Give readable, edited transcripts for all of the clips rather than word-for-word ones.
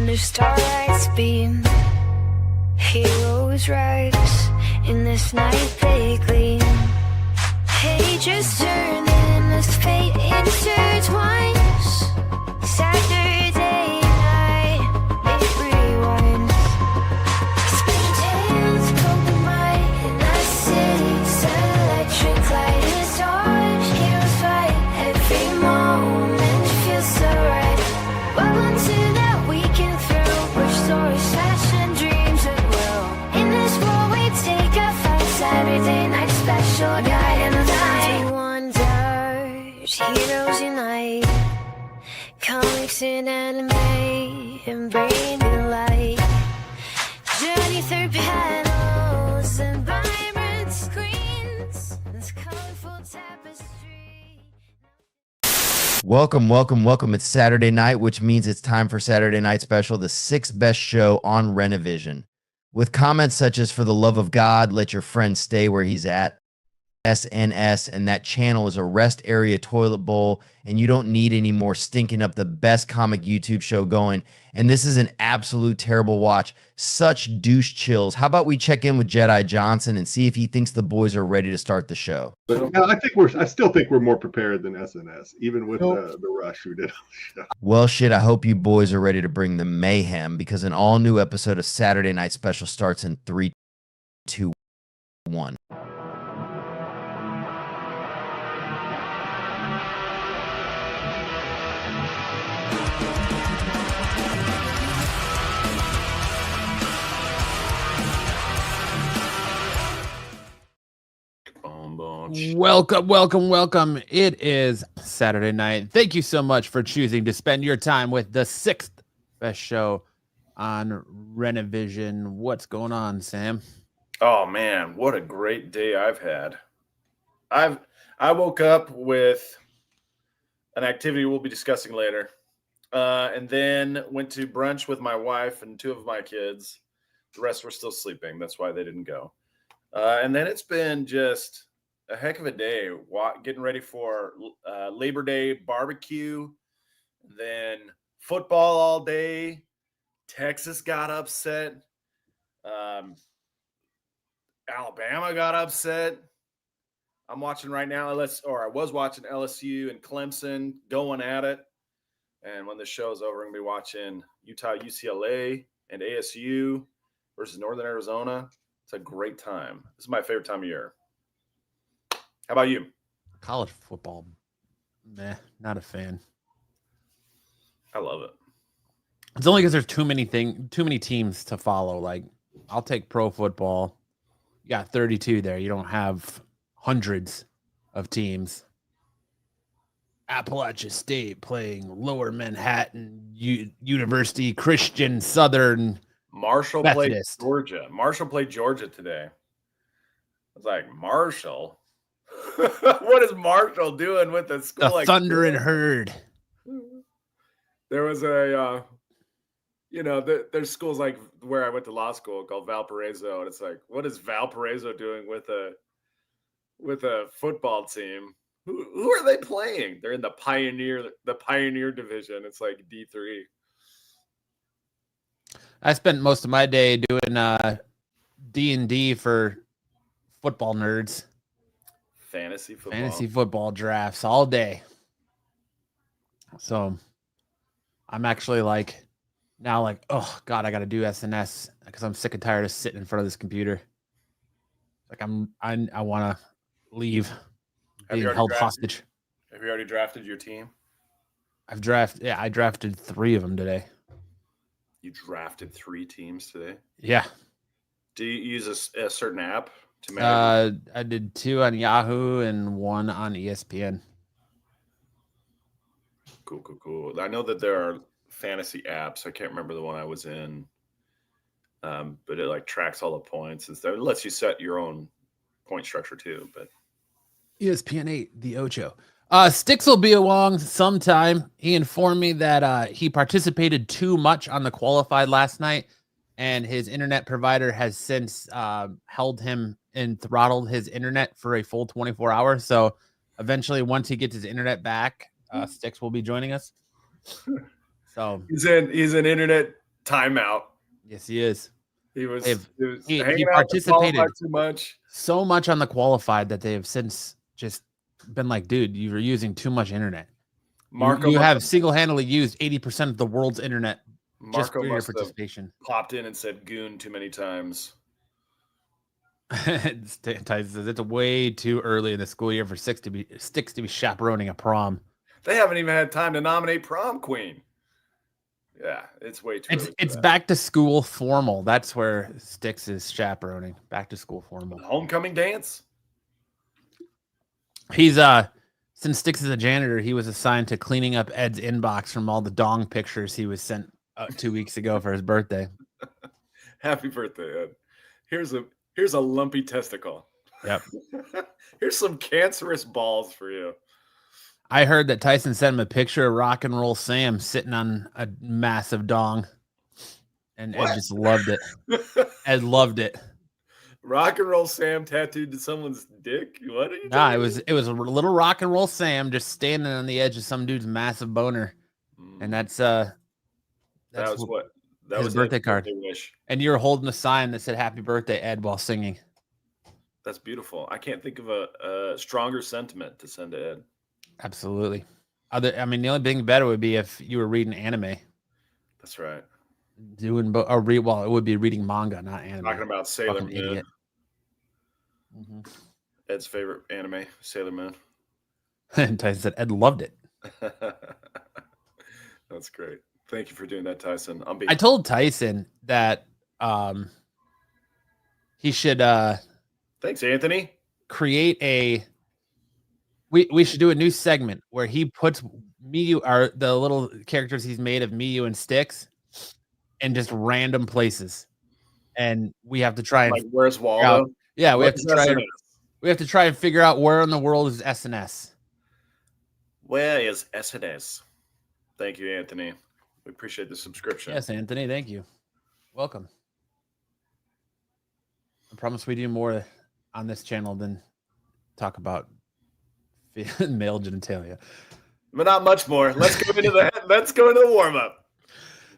under starlight's beam. Heroes rise in this night they gleam. Pages turn and this fate intertwines. Saturday night, it rewinds. Spin tales, KOMBAT in that city's electric light. It's dark, heroes fight, every moment feels so right. Welcome to that weekend thrill, where stories fashion dreams at will. In this world we take a fight, Saturday night special guide and the night. Wonders, heroes unite. Comics and anime and brain and light. Journey through panels and vibrant screens. This colorful tapestry. Welcome. It's Saturday night, which means it's time for Saturday Night Special, the 6th best show on Renovision. With comments such as, "For the love of God, let your friend stay where he's at," SNS, and that channel is a rest area toilet bowl, and you don't need any more stinking up the best comic YouTube show going. And this is an absolute terrible watch. Such douche chills. How about we check in with Jedi Johnson and see if he thinks the boys are ready to start the show? But I still think we're more prepared than SNS, even with the rush we did on the show. Well, shit, I hope you boys are ready to bring the mayhem, because an all-new episode of Saturday Night Special starts in 3, 2, 1. Welcome. It is Saturday night. Thank you so much for choosing to spend your time with the 6th best show on Renovision. What's going on, Sam? Oh man, what a great day I've had. I woke up with an activity we'll be discussing later, and then went to brunch with my wife and 2 of my kids. The rest were still sleeping. That's why they didn't go. And then it's been just a heck of a day, getting ready for Labor Day barbecue, then football all day. Texas got upset. Alabama got upset. I'm watching right now, I was watching LSU and Clemson going at it. And when the show's over, I'm going to be watching Utah, UCLA, and ASU versus Northern Arizona. It's a great time. This is my favorite time of year. How about you? College football, meh, not a fan. I love it. It's only because there's too many teams to follow. Like, I'll take pro football. You got 32 there. You don't have hundreds of teams. Appalachia State playing Lower Manhattan University, Christian Southern. Marshall Methodist. played Georgia. Marshall played Georgia today. I was like, Marshall? What is Marshall doing with a school The like Thunder and Herd? There was there's schools like where I went to law school called Valparaiso, and it's like, what is Valparaiso doing with a football team? Who are they playing? They're in the Pioneer division. It's like D3. I spent most of my day doing D&D for football nerds. Fantasy football drafts all day. So I'm actually now oh God, I got to do SNS because I'm sick and tired of sitting in front of this computer. Like I want to leave being held hostage. Have you already drafted your team? I drafted 3 of them today. You drafted 3 teams today? Yeah. Do you use a certain app to manage? I did 2 on Yahoo and 1 on ESPN. Cool. I know that there are fantasy apps. I can't remember the one I was in, but it tracks all the points and stuff. It lets you set your own point structure too. But ESPN 8, the Ocho. Sticks will be along sometime. He informed me that he participated too much on the qualified last night, and his internet provider has since held him and throttled his internet for a full 24 hours. So eventually, once he gets his internet back, Sticks will be joining us. So he's in internet timeout. Yes, he is. He was He hanging out with the participated qualified too much. so much on the qualified that they have since just been like, dude, you were using too much internet. Marco You must have single-handedly used 80% of the world's internet just Marco for your must have participation. popped in and said "goon" too many times. Tyson says it's way too early in the school year for Sticks to be chaperoning a prom. They haven't even had time to nominate prom queen. Yeah, it's way too early. It's back to school formal. That's where Sticks is chaperoning. Back to school formal. Homecoming dance. He's since Sticks is a janitor, he was assigned to cleaning up Ed's inbox from all the dong pictures he was sent 2 weeks ago for his birthday. Happy birthday, Ed. Here's a lumpy testicle. Yep. Here's some cancerous balls for you. I heard that Tyson sent him a picture of Rock and Roll Sam sitting on a massive dong, and What? Ed just loved it. Ed loved it. Rock and Roll Sam tattooed to someone's dick. What are you? Nah, doing? it was a little Rock and Roll Sam just standing on the edge of some dude's massive boner, and that's that was what that his was birthday Ed's card. wish. And you're holding a sign that said "Happy Birthday, Ed" while singing. That's beautiful. I can't think of a stronger sentiment to send to Ed. Absolutely. The only thing better would be if you were reading anime. That's right. It would be reading manga, not anime. Talking about Sailor Fucking Moon. idiot. Mhm. Ed's favorite anime, Sailor Moon. And Tyson said Ed loved it. That's great. Thank you for doing that, Tyson. I told Tyson that he should Thanks, Anthony. create we should do a new segment where he puts the little characters he's made of Miyu and Sticks in just random places. And we have to try and Like, where's Waldo? out, we have Where's to try SNS? we have to try and figure out where in the world is SNS. Where is SNS? Thank you, Anthony. We appreciate the subscription. Yes, Anthony, thank you. Welcome. I promise we do more on this channel than talk about male genitalia. But not much more. Let's go into the warm up.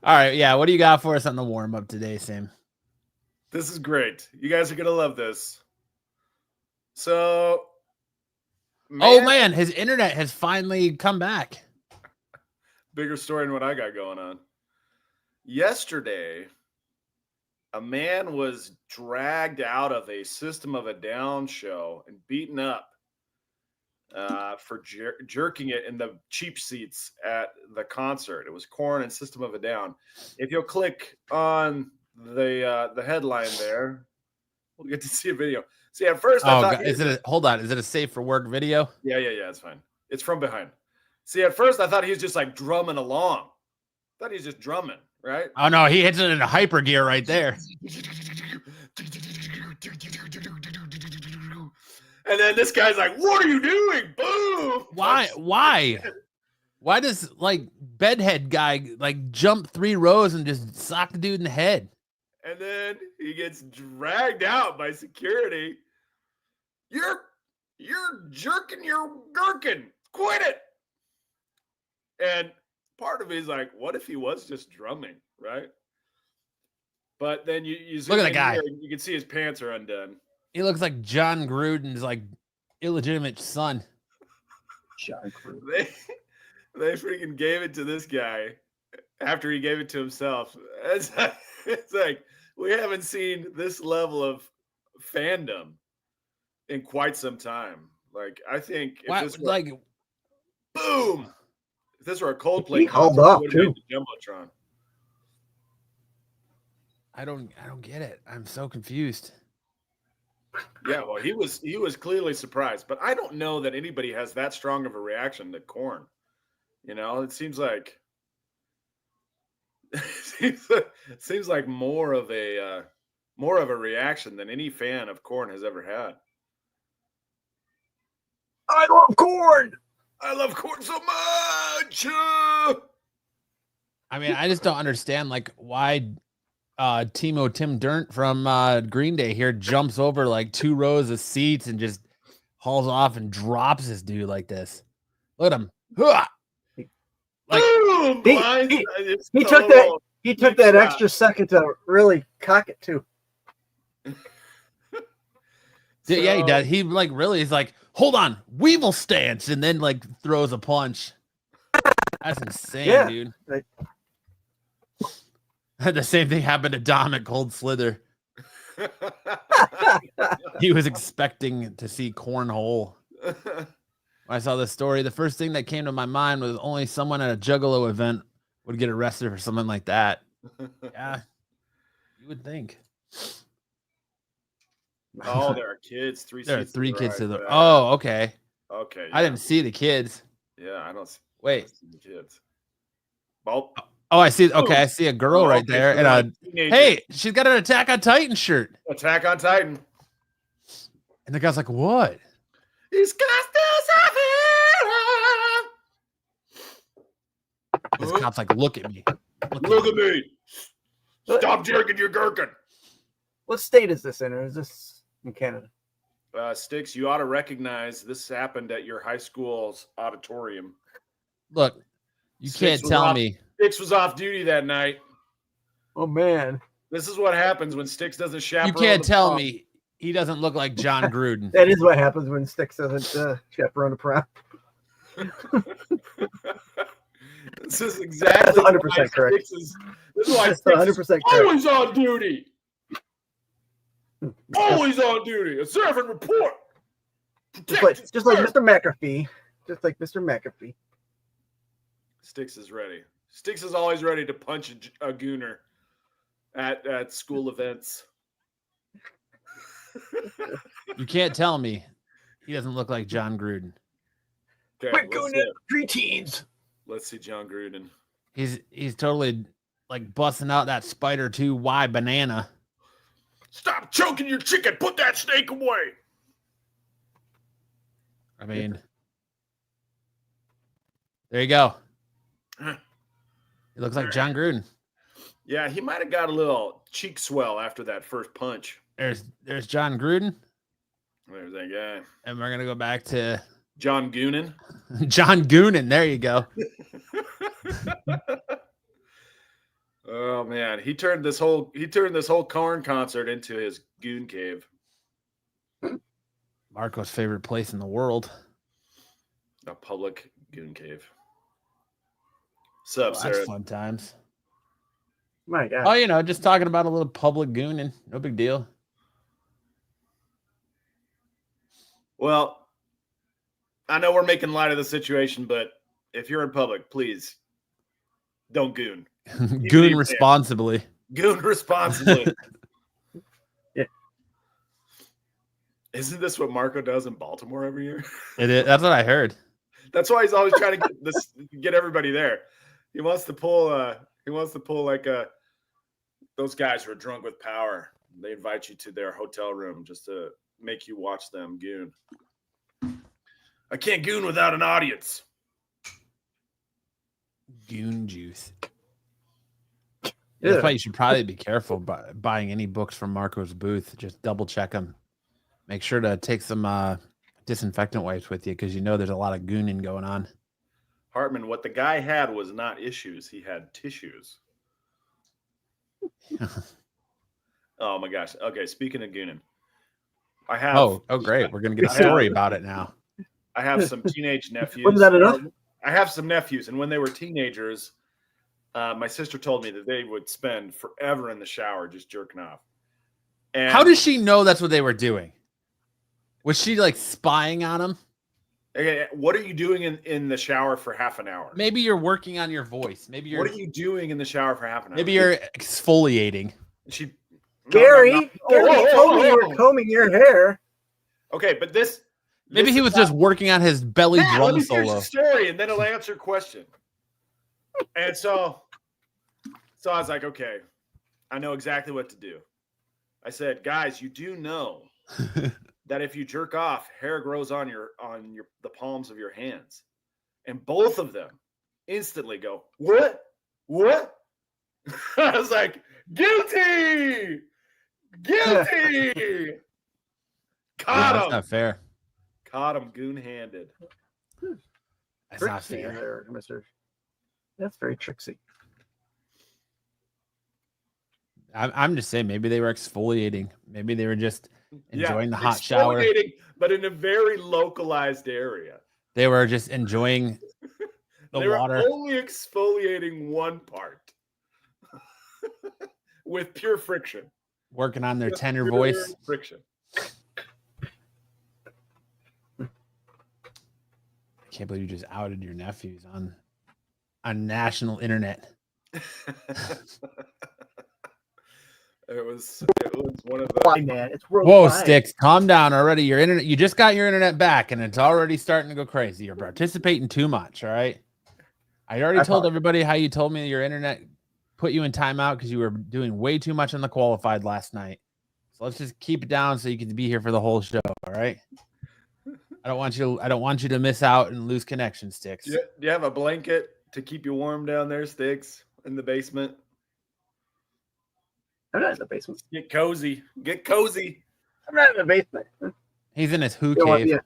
All right, yeah. What do you got for us on the warm up today, Sam? This is great. You guys are gonna love this. So, Oh man, his internet has finally come back. bigger story than what I got going on. Yesterday, a man was dragged out of a System of a Down show and beaten up for jerking it in the cheap seats at the concert. It was Korn and System of a Down. If you'll click on the headline there, we'll get to see a video. See, at first I thought, hold on, is it a safe for work video? Yeah, it's fine. It's from behind. See, at first I thought he was just like drumming along. I thought he was just drumming, right? Oh no, he hits it in a hyper gear right there. And then this guy's like, "What are you doing?" Boom. Why does like bedhead guy like jump 3 rows and just sock the dude in the head? And then he gets dragged out by security. You're jerking your gherkin. Quit it. And part of me is like, what if he was just drumming, right? But then you Look at the guy. You can see his pants are undone. He looks like John Gruden's like illegitimate son. John Gruden. They freaking gave it to this guy after he gave it to himself. It's like we haven't seen this level of fandom in quite some time. Like, I think if this were, boom, if this were a Coldplay, He hauled off too. The Jumbotron. I don't get it. I'm so confused. Yeah, well, he was clearly surprised, but I don't know that anybody has that strong of a reaction to Korn. You know, it seems like more of a reaction than any fan of Korn has ever had. I love Korn. I love Korn so much. I mean, I just don't understand like why Tim Dirnt from Green Day here jumps over like 2 rows of seats and just hauls off and drops this dude like this. Look at him. Like, he He took that extra second to really cock it too. Yeah, he does. He like really is like, hold on, Weevil stance, and then like throws a punch. That's insane, Yeah. dude. Like, The same thing happened to Dom at Cold Slither. He was expecting to see cornhole. When I saw this story, the first thing that came to my mind was only someone at a Juggalo event would get arrested for something like that. Yeah, you would think. Oh, there are kids. There are seats to 3 the kids right. to the. Yeah. Oh, okay. Okay. I yeah. didn't see the kids. Yeah, I don't Wait. see the kids. Well, Oh, I see. Okay, I see a girl Oh, right okay, there. so And like teenager. hey, she's got an Attack on Titan shirt. Attack on Titan. And the guy's like, "What?" He's got This cop's like, "Look at me. Look at me. Stop jerking your gherkin." what state is this in? Or is this in Canada? Sticks, you ought to recognize this happened at your high school's auditorium. Look, you Sticks can't was tell off- me." Sticks was off duty that night. Oh man, This is what happens when Sticks doesn't chaperone. You can't the tell prom. me he doesn't look like John Gruden. that is what happens when Sticks doesn't chaperone a prom. This is exactly That's 100% why correct. This is why That's Sticks 100% is correct. always on duty. Always on duty. A serve and report. Just like Mr. McAfee. Just like Mr. McAfee. Sticks is ready. Sticks is always ready to punch a gooner at school events. You can't tell me he doesn't look like John Gruden. Okay, We're going to preteens. let's see John Gruden. He's totally like busting out that Spider 2Y banana. Stop choking your chicken. Put that snake away. I mean, there you go. He looks like John Gruden. Yeah, he might have got a little cheek swell after that first punch. There's John Gruden, There's that guy. and we're gonna go back to John Goonan. John Goonan. There you go. Oh man, he turned this whole corn concert into his goon cave. Marco's favorite place in the world. A public goon cave. Sup, That's Sarah? fun times. My God. Oh, you know, just talking about a little public gooning. No big deal. Well, I know we're making light of the situation, but if you're in public, please don't goon. Goon responsibly. Goon responsibly. Yeah. Isn't this what Marco does in Baltimore every year? It is. That's what I heard. That's why he's always trying to get everybody there. He wants to pull like those guys who are drunk with power. They invite you to their hotel room just to make you watch them goon. I can't goon without an audience. Goon juice. Yeah. That's why you should probably be careful buying any books from Marco's booth. Just double check them. Make sure to take some disinfectant wipes with you because you know there's a lot of gooning going on. Hartman, what the guy had was not issues. He had tissues. Oh my gosh. Okay, speaking of gooning, I have. Oh, great. We're gonna get a story about it now. I have some teenage nephews. Wasn't that enough? I have some nephews, and when they were teenagers, my sister told me that they would spend forever in the shower just jerking off. And How does she know that's what they were doing? Was she like spying on them? Okay, what are you doing in the shower for half an hour? Maybe you're working on your voice. Maybe you're What are you doing in the shower for half an hour? maybe you're exfoliating. She, Gary, no. Gary Oh, told me you oh. were combing your hair. Okay, but this. Maybe he was just working on his belly Let drum me finish solo. the story, and then it'll answer your question. And so I was like, okay, I know exactly what to do. I said, guys, you do know that if you jerk off, hair grows on the palms of your hands, and both of them instantly go, what? I was like, guilty. Caught That's him. not fair. Caught him goon-handed. That's not Tricksy fair. there, Mister. That's very tricksy. I'm just saying maybe they were exfoliating. Maybe they were just enjoying the hot shower. Exfoliating, but in a very localized area. They were just enjoying the They water. were only exfoliating one part with pure friction. Working on their Just tenor pure voice. friction. I can't believe you just outed your nephews on national internet. It was one of the. Why, man? It's Whoa, worldwide. Sticks, calm down already. Your internet, you just got your internet back, and it's already starting to go crazy. You're participating too much. All right. I already told everybody how you told me your internet put you in timeout because you were doing way too much on the qualified last night. So let's just keep it down so you can be here for the whole show. All right. I don't want you to miss out and lose connection, Sticks. Do you have a blanket to keep you warm down there, Sticks, in the basement? I'm not in the basement. Get cozy. Get cozy. I'm not in the basement. He's in his who You know what? cave.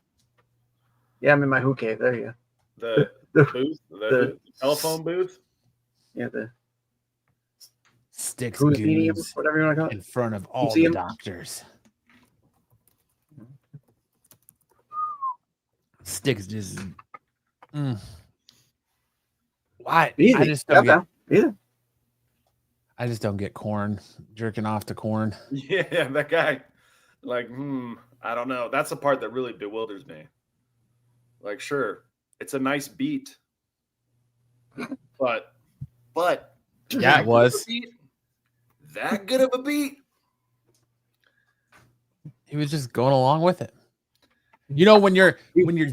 Yeah, I'm in my who cave. There you The The- booth, the telephone booth. go. Yeah, the Sticks who's medium, goons whatever you want to call it. in front of all see the him? doctors. Sticks just. Why? Easy. I just don't Calm get. down. Easy. I just don't get corn jerking off to corn. Yeah, that guy. Like, I don't know. That's the part that really bewilders me. Like, sure, it's a nice beat, but Yeah, it was. That good of a beat. He was just going along with it. You know, when you're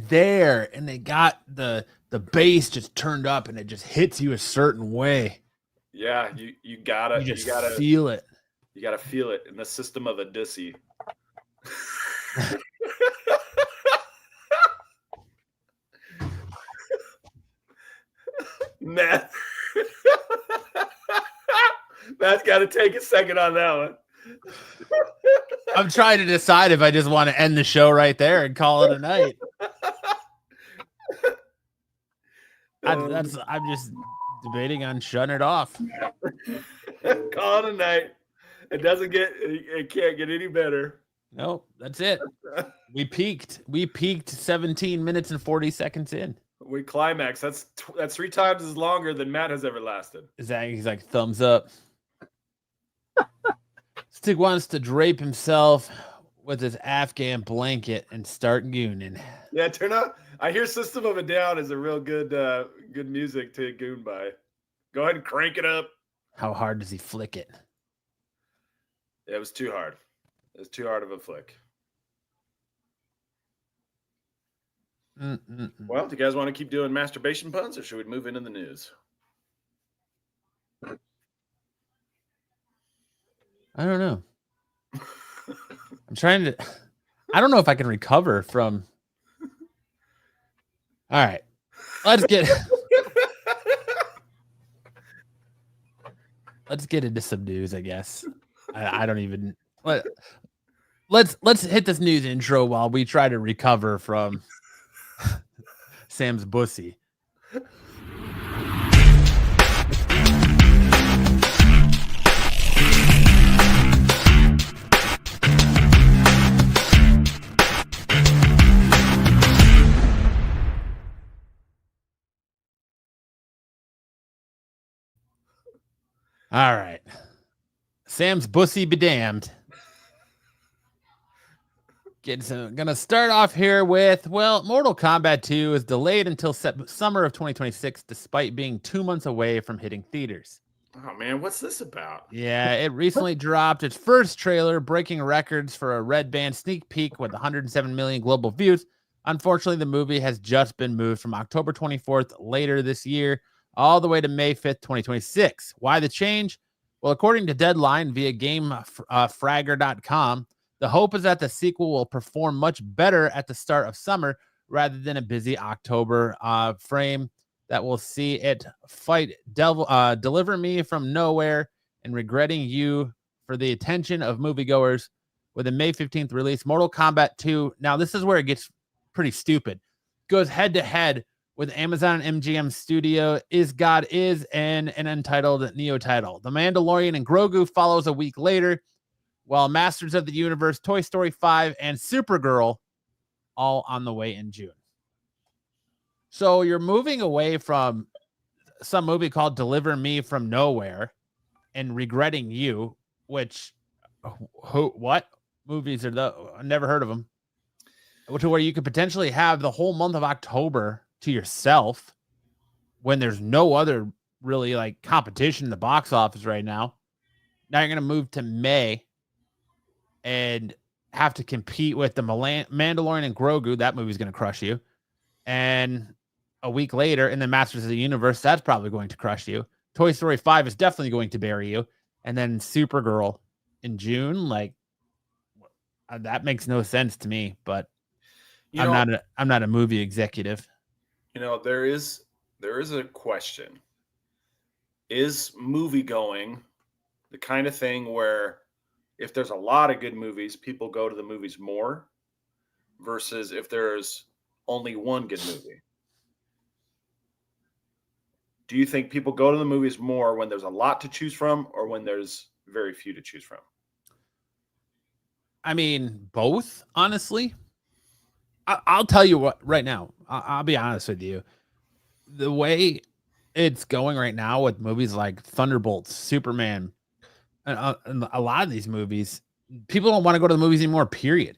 there and they got the bass just turned up and it just hits you a certain way. Yeah, you gotta feel it. You gotta feel it in the system of a dissy. Matt, Matt's got to take a second on that one. I'm trying to decide if I just want to end the show right there and call it a night. I'm just debating on shutting it off. Call it a night. It can't get any better. Nope, that's it. We peaked 17 minutes and 40 seconds in. We climax. That's 3 times as longer than Matt has ever lasted. He's like, thumbs up. Stick wants to drape himself with his Afghan blanket and start gooning. Yeah, turn up. I hear System of a Down is a real good music to goon by. Go ahead and crank it up. How hard does he flick it? It was too hard. It was too hard of a flick. Well, do you guys want to keep doing masturbation puns, or should we move into the news? I don't know. I don't know if I can recover from. All right, let's get into some news, I guess. I don't even let's hit this news intro while we try to recover from Sam's bussy. All right. Sam's bussy be damned. Gonna start off here with, Mortal Kombat 2 is delayed until summer of 2026, despite being 2 months away from hitting theaters. Oh, man, what's this about? Yeah, it recently dropped its first trailer, breaking records for a red band sneak peek with 107 million global views. Unfortunately, the movie has just been moved from October 24th later this year all the way to May 5th, 2026. Why the change? Well, according to Deadline via GameFragger.com, the hope is that the sequel will perform much better at the start of summer rather than a busy October frame that will see it fight Deliver Me from Nowhere and Regretting You for the attention of moviegoers with a May 15th release. Mortal Kombat 2, now this is where it gets pretty stupid, goes head-to-head with Amazon and MGM Studio, Is God Is, and an untitled Neo title. The Mandalorian and Grogu follows a week later, while Masters of the Universe, Toy Story 5, and Supergirl all on the way in June. So you're moving away from some movie called Deliver Me from Nowhere and Regretting You, which what movies are those? I never heard of them. To where you could potentially have the whole month of October to yourself when there's no other really like competition in the box office right now. Now you're going to move to May and have to compete with the Mandalorian and Grogu. That movie's going to crush you. And a week later, in the Masters of the Universe, that's probably going to crush you. Toy Story 5 is definitely going to bury you. And then Supergirl in June, like that makes no sense to me, but I'm not a movie executive. There is a question. Is movie going the kind of thing where if there's a lot of good movies, people go to the movies more versus if there's only one good movie? Do you think people go to the movies more when there's a lot to choose from or when there's very few to choose from? I mean, both, honestly. I'll tell you what right now. I'll be honest with you. The way it's going right now with movies like Thunderbolts, Superman, and a lot of these movies, people don't want to go to the movies anymore, period.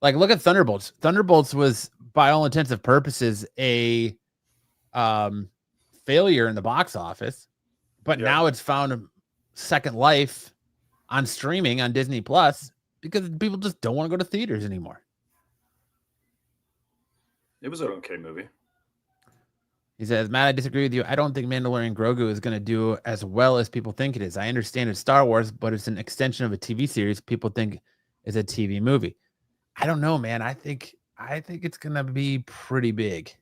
Like, look at Thunderbolts. Thunderbolts was, by all intents and purposes, a failure in the box office, but now it's found a second life on streaming on Disney Plus because people just don't want to go to theaters anymore. It was an okay movie. He says, Matt, I disagree with you. I don't think Mandalorian Grogu is going to do as well as people think it is. I understand it's Star Wars, but it's an extension of a TV series people think is a TV movie. I don't know, man. I think it's going to be pretty big.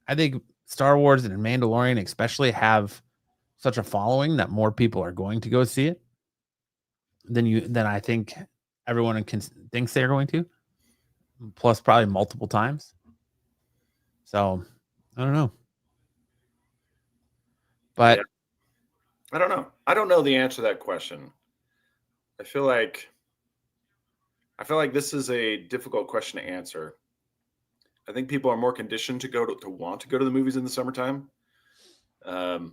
I think Star Wars and Mandalorian especially have such a following that more people are going to go see it than I think everyone thinks they're going to, plus probably multiple times. So I don't know. But I don't know. I don't know the answer to that question. I feel like this is a difficult question to answer. I think people are more conditioned to want to go to the movies in the summertime. Well,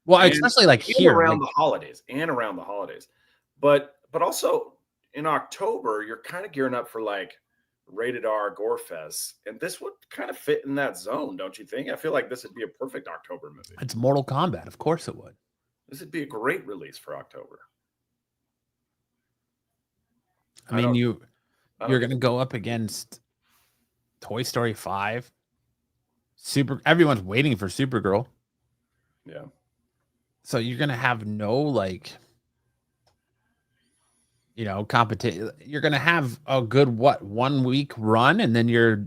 especially like here around the holidays. But also in October, you're kind of gearing up for like rated R gore fest, and this would kind of fit in that zone, don't you think? I feel like this would be a perfect October movie. It's Mortal Kombat, of course it would. This would be a great release for October. I mean, you're going to go up against Toy Story 5. Everyone's waiting for Supergirl. Yeah. So you're going to have no competition. You're going to have a good 1 week run, and then your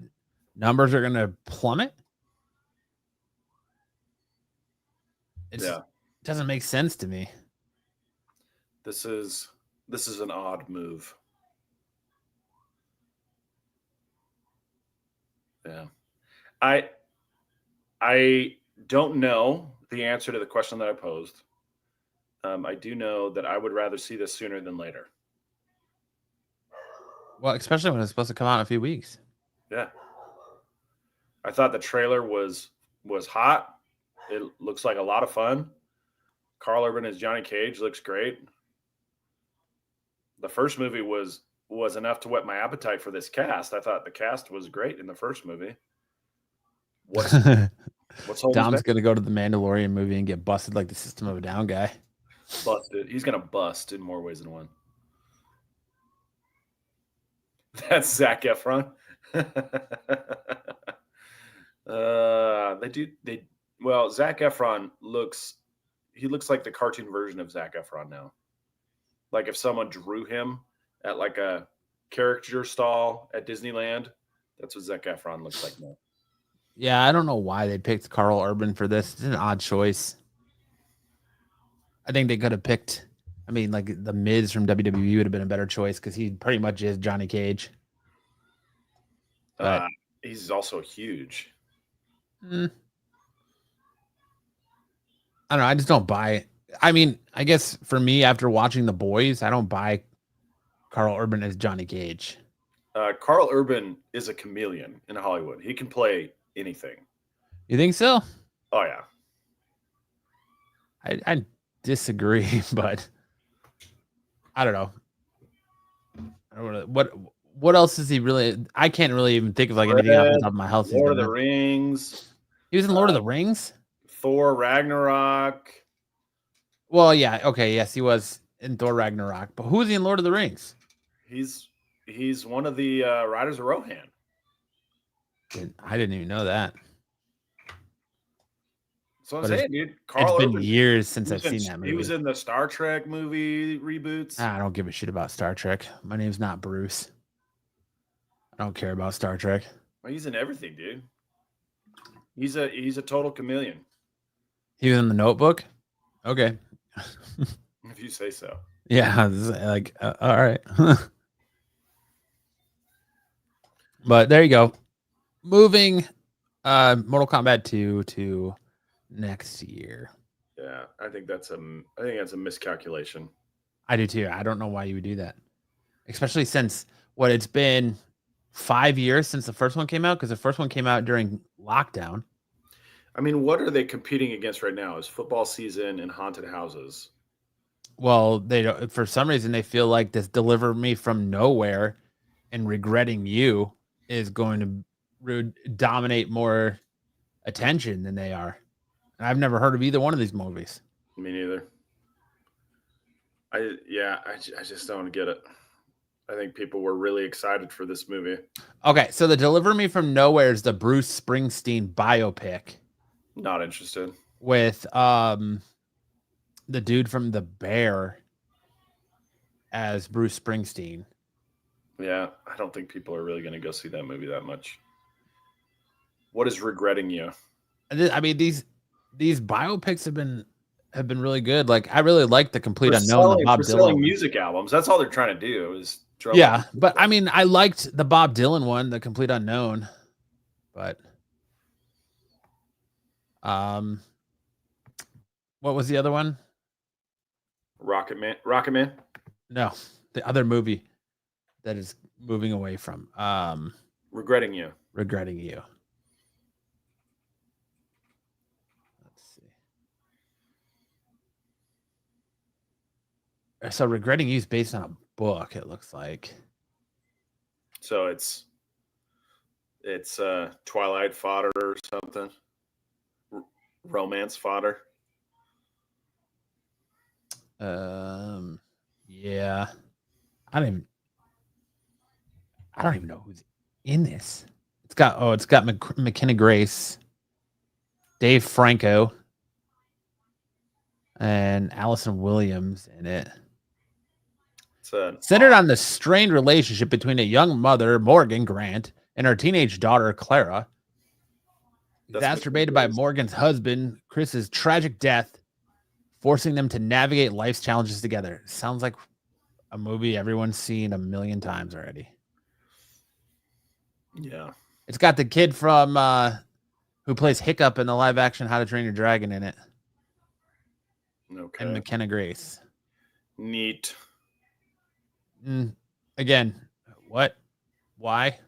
numbers are going to plummet. It doesn't make sense to me. This is an odd move. Yeah. I don't know the answer to the question that I posed. I do know that I would rather see this sooner than later. Well, especially when it's supposed to come out in a few weeks. Yeah. I thought the trailer was hot. It looks like a lot of fun. Carl Urban as Johnny Cage looks great. The first movie was enough to whet my appetite for this cast. I thought the cast was great in the first movie. What's Dom's going to go to the Mandalorian movie and get busted like the System of a Down guy. Busted. He's going to bust in more ways than one. That's Zac Efron. Zac Efron looks like the cartoon version of Zac Efron now. Like if someone drew him at like a caricature stall at Disneyland, that's what Zac Efron looks like now. Yeah, I don't know why they picked Carl Urban for this. It's an odd choice. I think they could have picked, like the Miz from WWE would have been a better choice because he pretty much is Johnny Cage. But he's also huge. I don't know. I just don't buy it. I mean, I guess for me, after watching The Boys, I don't buy Carl Urban as Johnny Cage. Carl Urban is a chameleon in Hollywood. He can play anything. You think so? Oh yeah. I disagree, but I don't know. I don't know what else is he really? I can't really even think of like anything off the top of my head. Lord of the Rings. He was in Lord of the Rings. Thor Ragnarok. Well, yeah, okay, yes, he was in Thor Ragnarok. But who is he in Lord of the Rings? He's one of the Riders of Rohan. I didn't even know that. So I'm But saying, dude, Carl It's been Urban, years since I've seen that movie. He was in the Star Trek movie reboots. I don't give a shit about Star Trek. My name's not Bruce. I don't care about Star Trek. Well, he's in everything, dude. He's a total chameleon. He was in The Notebook. Okay. If you say so. Yeah, like all right. But there you go. Moving Mortal Kombat 2 to next year. Yeah, I think that's a miscalculation. I do too. I don't know why you would do that. Especially since it's been 5 years since the first one came out, because the first one came out during lockdown. I mean, what are they competing against right now? Is football season and haunted houses? Well, they don't, for some reason they feel like this Deliver Me From Nowhere and Regretting You is going to dominate more attention than they are. And I've never heard of either one of these movies. Me neither. I just don't get it. I think people were really excited for this movie. Okay, so the Deliver Me From Nowhere is the Bruce Springsteen biopic Not interested. with the dude from The Bear as Bruce Springsteen. Yeah, I don't think people are really going to go see that movie that much. What is Regretting You? I mean, these biopics have been really good. Like, I really like The Complete Unknown, the Bob Dylan selling one. music albums. That's all they're trying to do is drum Yeah, up. but I mean, I liked the Bob Dylan one, The Complete Unknown. But what was the other one? Rocket Man. No, the other movie that is moving away from Regretting You. Regretting You. Let's see. So Regretting You is based on a book, it looks like. So it's Twilight fodder or something. Romance fodder. Yeah. I don't even know who's in this. It's got McKenna Grace, Dave Franco, and Allison Williams in it. Centered on the strained relationship between a young mother, Morgan Grant, and her teenage daughter, Clara. Exacerbated by Morgan's husband, Chris's tragic death, forcing them to navigate life's challenges together. Sounds like a movie everyone's seen a million times already. Yeah. It's got the kid from who plays Hiccup in the live action How to Train Your Dragon in it. Okay. And McKenna Grace. Neat. Again, what? Why?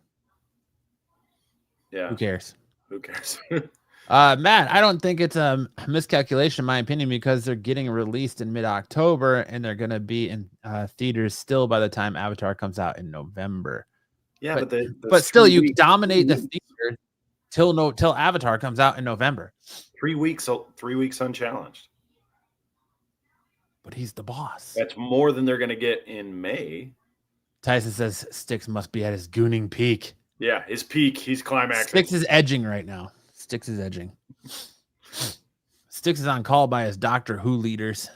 Yeah. Who cares? Who cares? Matt, I don't think it's a miscalculation, in my opinion, because they're getting released in mid-October and they're going to be in theaters still by the time Avatar comes out in November. Yeah, but still, you dominate the theater till Avatar comes out in November. 3 weeks unchallenged. But he's the boss. That's more than they're going to get in May. Tyson says Styx must be at his gooning peak. Yeah, his peak. He's climaxing. Styx is edging right now. Styx is edging. Styx is on call by his Doctor Who leaders.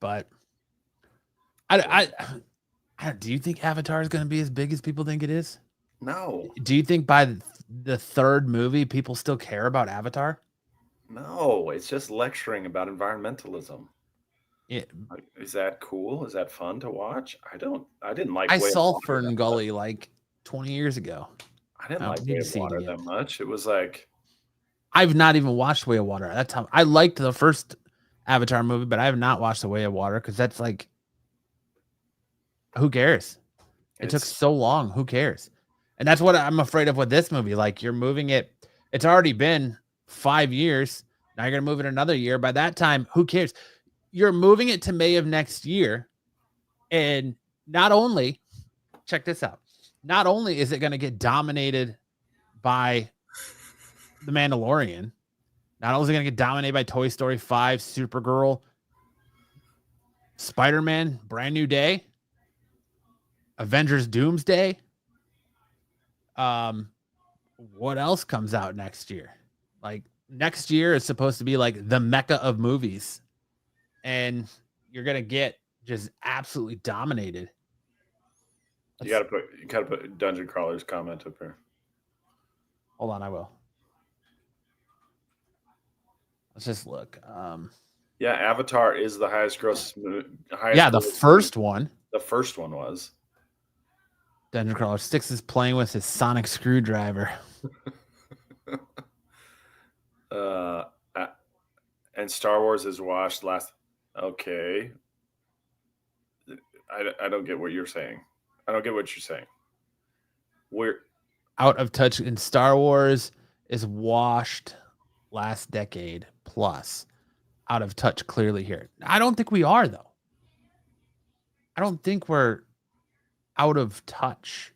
But I do you think Avatar is going to be as big as people think it is? No. Do you think by the third movie people still care about Avatar? No, it's just lecturing about environmentalism. Yeah. Is that cool? Is that fun to watch? I didn't like. I saw Fern Gully like 20 years ago. I didn't I like need Way to of see it Water again. that much. It was like, I've not even watched Way of Water. That's how I liked the first Avatar movie, but I have not watched The Way of Water because that's like, who cares? It took it's so long. Who cares? And that's what I'm afraid of with this movie. Like you're moving it. It's already been 5 years. Now you're gonna move it another year. By that time, who cares? You're moving it to May of next year, and not only check this out. Not only is it going to get dominated by The Mandalorian, not only is it going to get dominated by Toy Story 5, Supergirl, Spider-Man, Brand New Day, Avengers Doomsday. What else comes out next year? Like next year is supposed to be like the mecca of movies, and you're going to get just absolutely dominated. you gotta put Dungeon Crawler's comment up here. Hold on, I will. Let's just look. Yeah, Avatar is the highest gross. Yeah, the first one. The first one was. Dungeon Crawler Sticks is playing with his sonic screwdriver. And Star Wars is watched last. Okay. I don't get what you're saying. I don't get what you're saying. We're Out of Touch in Star Wars is washed last decade plus. Out of Touch clearly here. I don't think we are, though. I don't think we're out of touch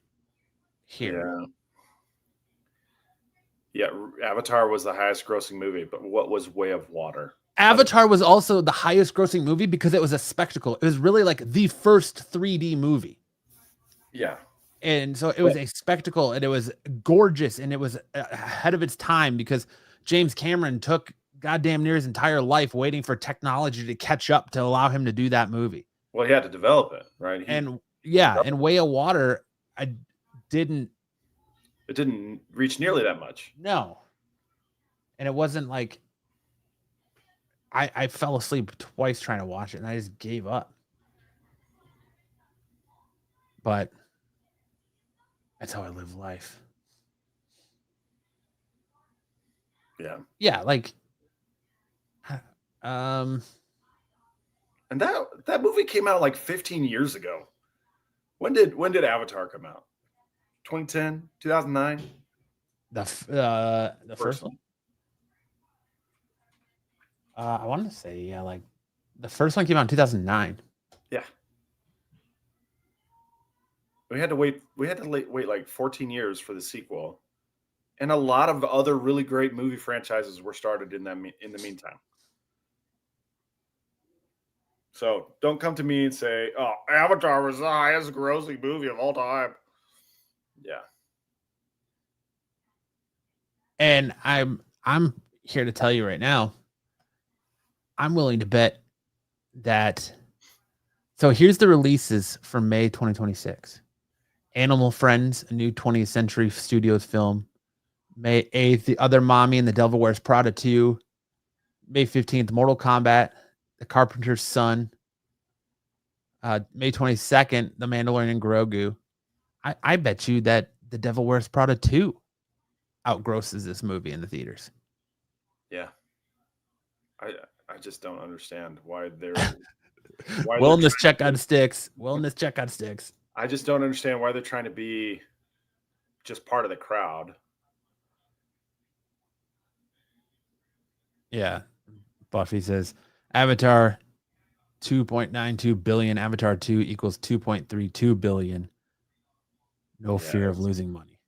here. Yeah, Avatar was the highest grossing movie, but what was Way of Water? Avatar was also the highest grossing movie because it was a spectacle. It was really like the first 3D movie. Yeah. And so it was a spectacle, and it was gorgeous, and it was ahead of its time because James Cameron took goddamn near his entire life waiting for technology to catch up to allow him to do that movie. Well, he had to develop it, right? And Way of Water, it didn't reach nearly that much. No. And it wasn't like I fell asleep twice trying to watch it, and I just gave up. But that's how I live life. Yeah. Yeah, like and that movie came out like 15 years ago. When did Avatar come out? 2010, 2009? the first one. I want to say like the first one came out in 2009. Yeah. We had to wait like 14 years for the sequel. And a lot of other really great movie franchises were started in the meantime. So don't come to me and say, "Oh, Avatar was the highest grossing movie of all time." Yeah. And I'm here to tell you right now, I'm willing to bet that. So here's the releases for May 2026. Animal Friends, a new 20th Century Studios film. May 8th, The Other Mommy and the Devil Wears Prada 2. May 15th, Mortal Kombat, The Carpenter's Son. May 22nd, The Mandalorian Grogu. I bet you that The Devil Wears Prada 2 outgrosses this movie in the theaters. Yeah. I just don't understand why they're Wellness check on sticks. Wellness check on sticks. I just don't understand why they're trying to be just part of the crowd. Yeah. Buffy says Avatar 2.92 billion. Avatar 2 equals 2.32 billion. No fear of losing money.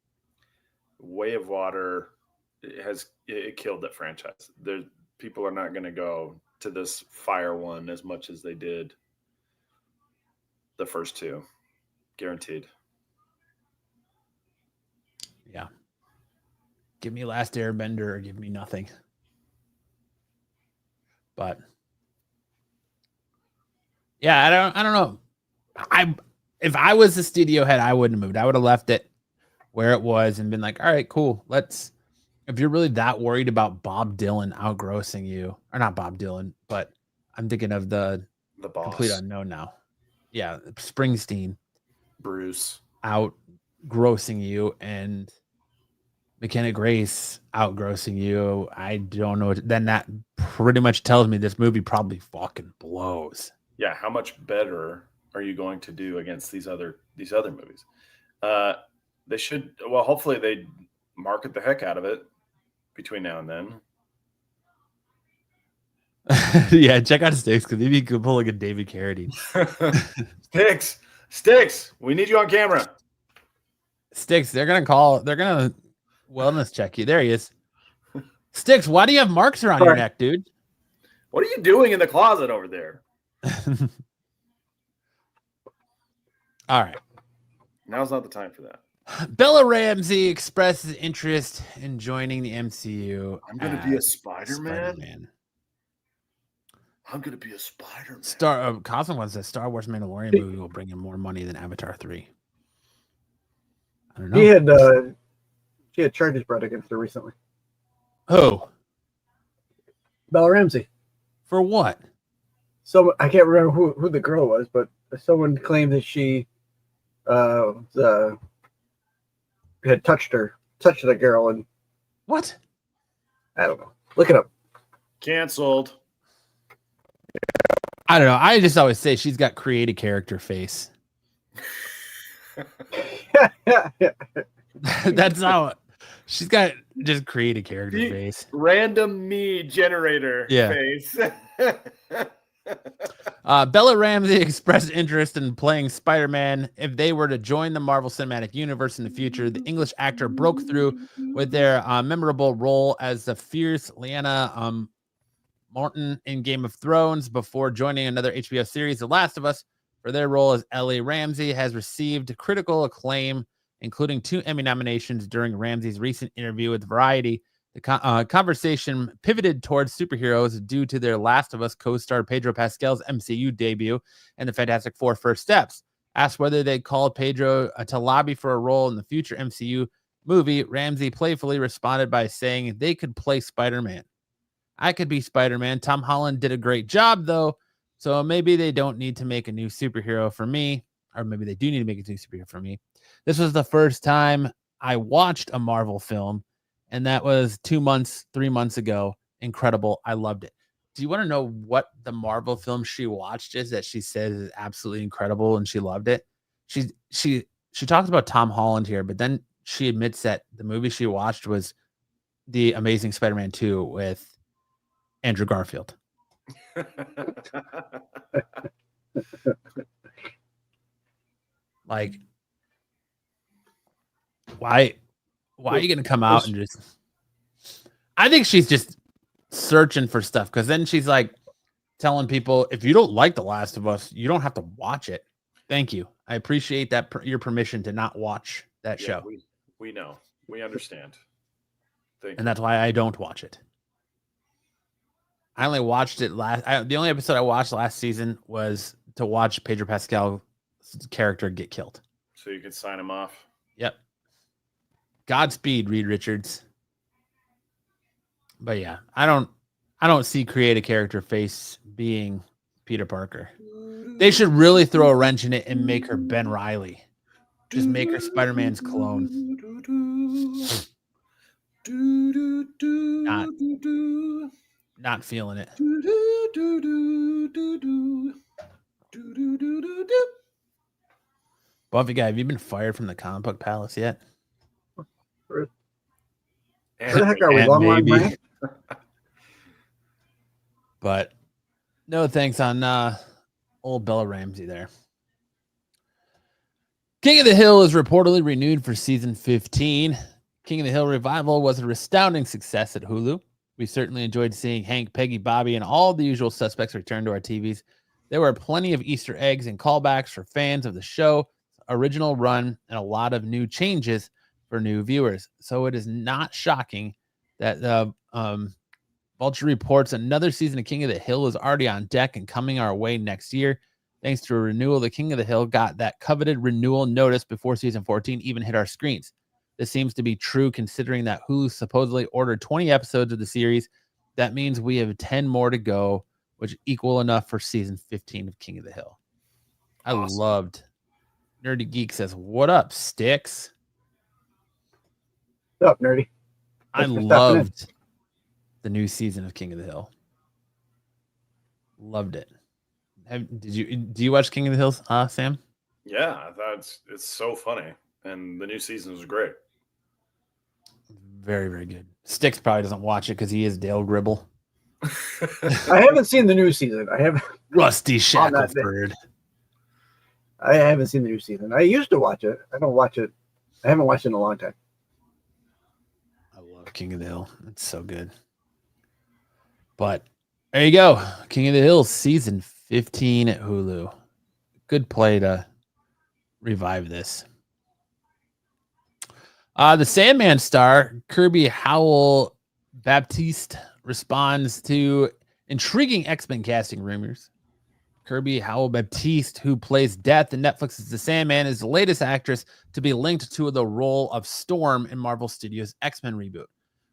Way of Water it killed that franchise. People are not going to go to this Fire one as much as they did the first two. Guaranteed. Yeah. Give me Last Airbender or give me nothing. But yeah, I don't know. If I was the studio head, I wouldn't have moved. I would have left it where it was and been like, all right, cool. If you're really that worried about Bob Dylan outgrossing you, or not Bob Dylan, but I'm thinking of the boss. Complete unknown now. Yeah, Springsteen. Bruce. Outgrossing you, and McKenna Grace outgrossing you. I don't know. Then that pretty much tells me this movie probably fucking blows. Yeah, how much better are you going to do against these other movies? They should. Well, hopefully they market the heck out of it between now and then. Yeah, check out Sticks because maybe you could pull like a David Carradine. Sticks, we need you on camera. Sticks, they're gonna wellness check you. There he is. Sticks, why do you have marks around your neck, dude? What are you doing in the closet over there? All right. Now's not the time for that. Bella Ramsey expresses interest in joining the MCU. I'm gonna be a Spider-Man. Spider-Man. I'm gonna be a Spider-Man. Cosmo wants that Star Wars Mandalorian movie will bring in more money than Avatar 3. I don't know. She had charges brought against her recently. Who? Bella Ramsey. For what? So I can't remember who the girl was, but someone claimed that she had touched the girl, and What? I don't know. Look it up. Canceled. I don't know. I just always say she's got creative character face. That's how she's got just creative character face. Random me generator face. Bella Ramsey expressed interest in playing Spider-Man. If they were to join the Marvel Cinematic Universe in the future, the English actor broke through with their memorable role as the fierce Lyanna Mormont in Game of Thrones before joining another HBO series, The Last of Us. For their role as Ellie, Ramsey has received critical acclaim, including 2 Emmy nominations during Ramsey's recent interview with Variety. The conversation pivoted towards superheroes due to their Last of Us co-star Pedro Pascal's MCU debut and the Fantastic Four First Steps. Asked whether they called Pedro to lobby for a role in the future MCU movie, Ramsey playfully responded by saying they could play Spider-Man. I could be Spider-Man. Tom Holland did a great job, though, so maybe they don't need to make a new superhero for me, or maybe they do need to make a new superhero for me. This was the first time I watched a Marvel film, and that was 3 months ago. Incredible. I loved it. Do you want to know what the Marvel film she watched is that she says is absolutely incredible and she loved it? She talks about Tom Holland here, but then she admits that the movie she watched was The Amazing Spider-Man 2 with Andrew Garfield. Like, why are you going to come out and just... I think she's just searching for stuff, because then she's like telling people, if you don't like The Last of Us, you don't have to watch it. Thank you. I appreciate that your permission to not watch that show. We know. We understand. And that's why I don't watch it. I only watched it the only episode I watched last season was to watch Pedro Pascal's character get killed. So you could sign him off. Yep. Godspeed, Reed Richards. But yeah, I don't see creative character face being Peter Parker. They should really throw a wrench in it and make her Ben Reilly. Just make her Spider-Man's clone. Not feeling it. Buffy guy, have you been fired from the comic book palace yet? Where the heck are we? Long line break? But no thanks on old Bella Ramsey there. King of the Hill is reportedly renewed for season 15. King of the Hill revival was a astounding success at Hulu. We certainly enjoyed seeing Hank, Peggy, Bobby, and all the usual suspects return to our TVs. There were plenty of Easter eggs and callbacks for fans of the show, original run, and a lot of new changes for new viewers. So it is not shocking that Vulture reports another season of King of the Hill is already on deck and coming our way next year. Thanks to a renewal, the King of the Hill got that coveted renewal notice before season 14 even hit our screens. This seems to be true considering that Hulu supposedly ordered 20 episodes of the series. That means we have 10 more to go, which equal enough for season 15 of King of the Hill. I loved. Nerdy Geek says, "What up, Sticks?" What's up, nerdy? I Thanks for stopping in. loved the new season of King of the Hill. Loved it. Do you watch King of the Hill, Sam? Yeah, I thought it's so funny, and the new season was great. Very, very good. Sticks probably doesn't watch it because he is Dale Gribble. I haven't seen the new season. I haven't. Rusty On that day. Shackelford. I haven't seen the new season. I used to watch it. I don't watch it. I haven't watched it in a long time. I love King of the Hill. It's so good. But there you go. King of the Hill season 15 at Hulu. Good play to revive this. The Sandman star, Kirby Howell Baptiste, responds to intriguing X-Men casting rumors. Kirby Howell Baptiste, who plays Death in Netflix's The Sandman, is the latest actress to be linked to the role of Storm in Marvel Studios' X-Men reboot.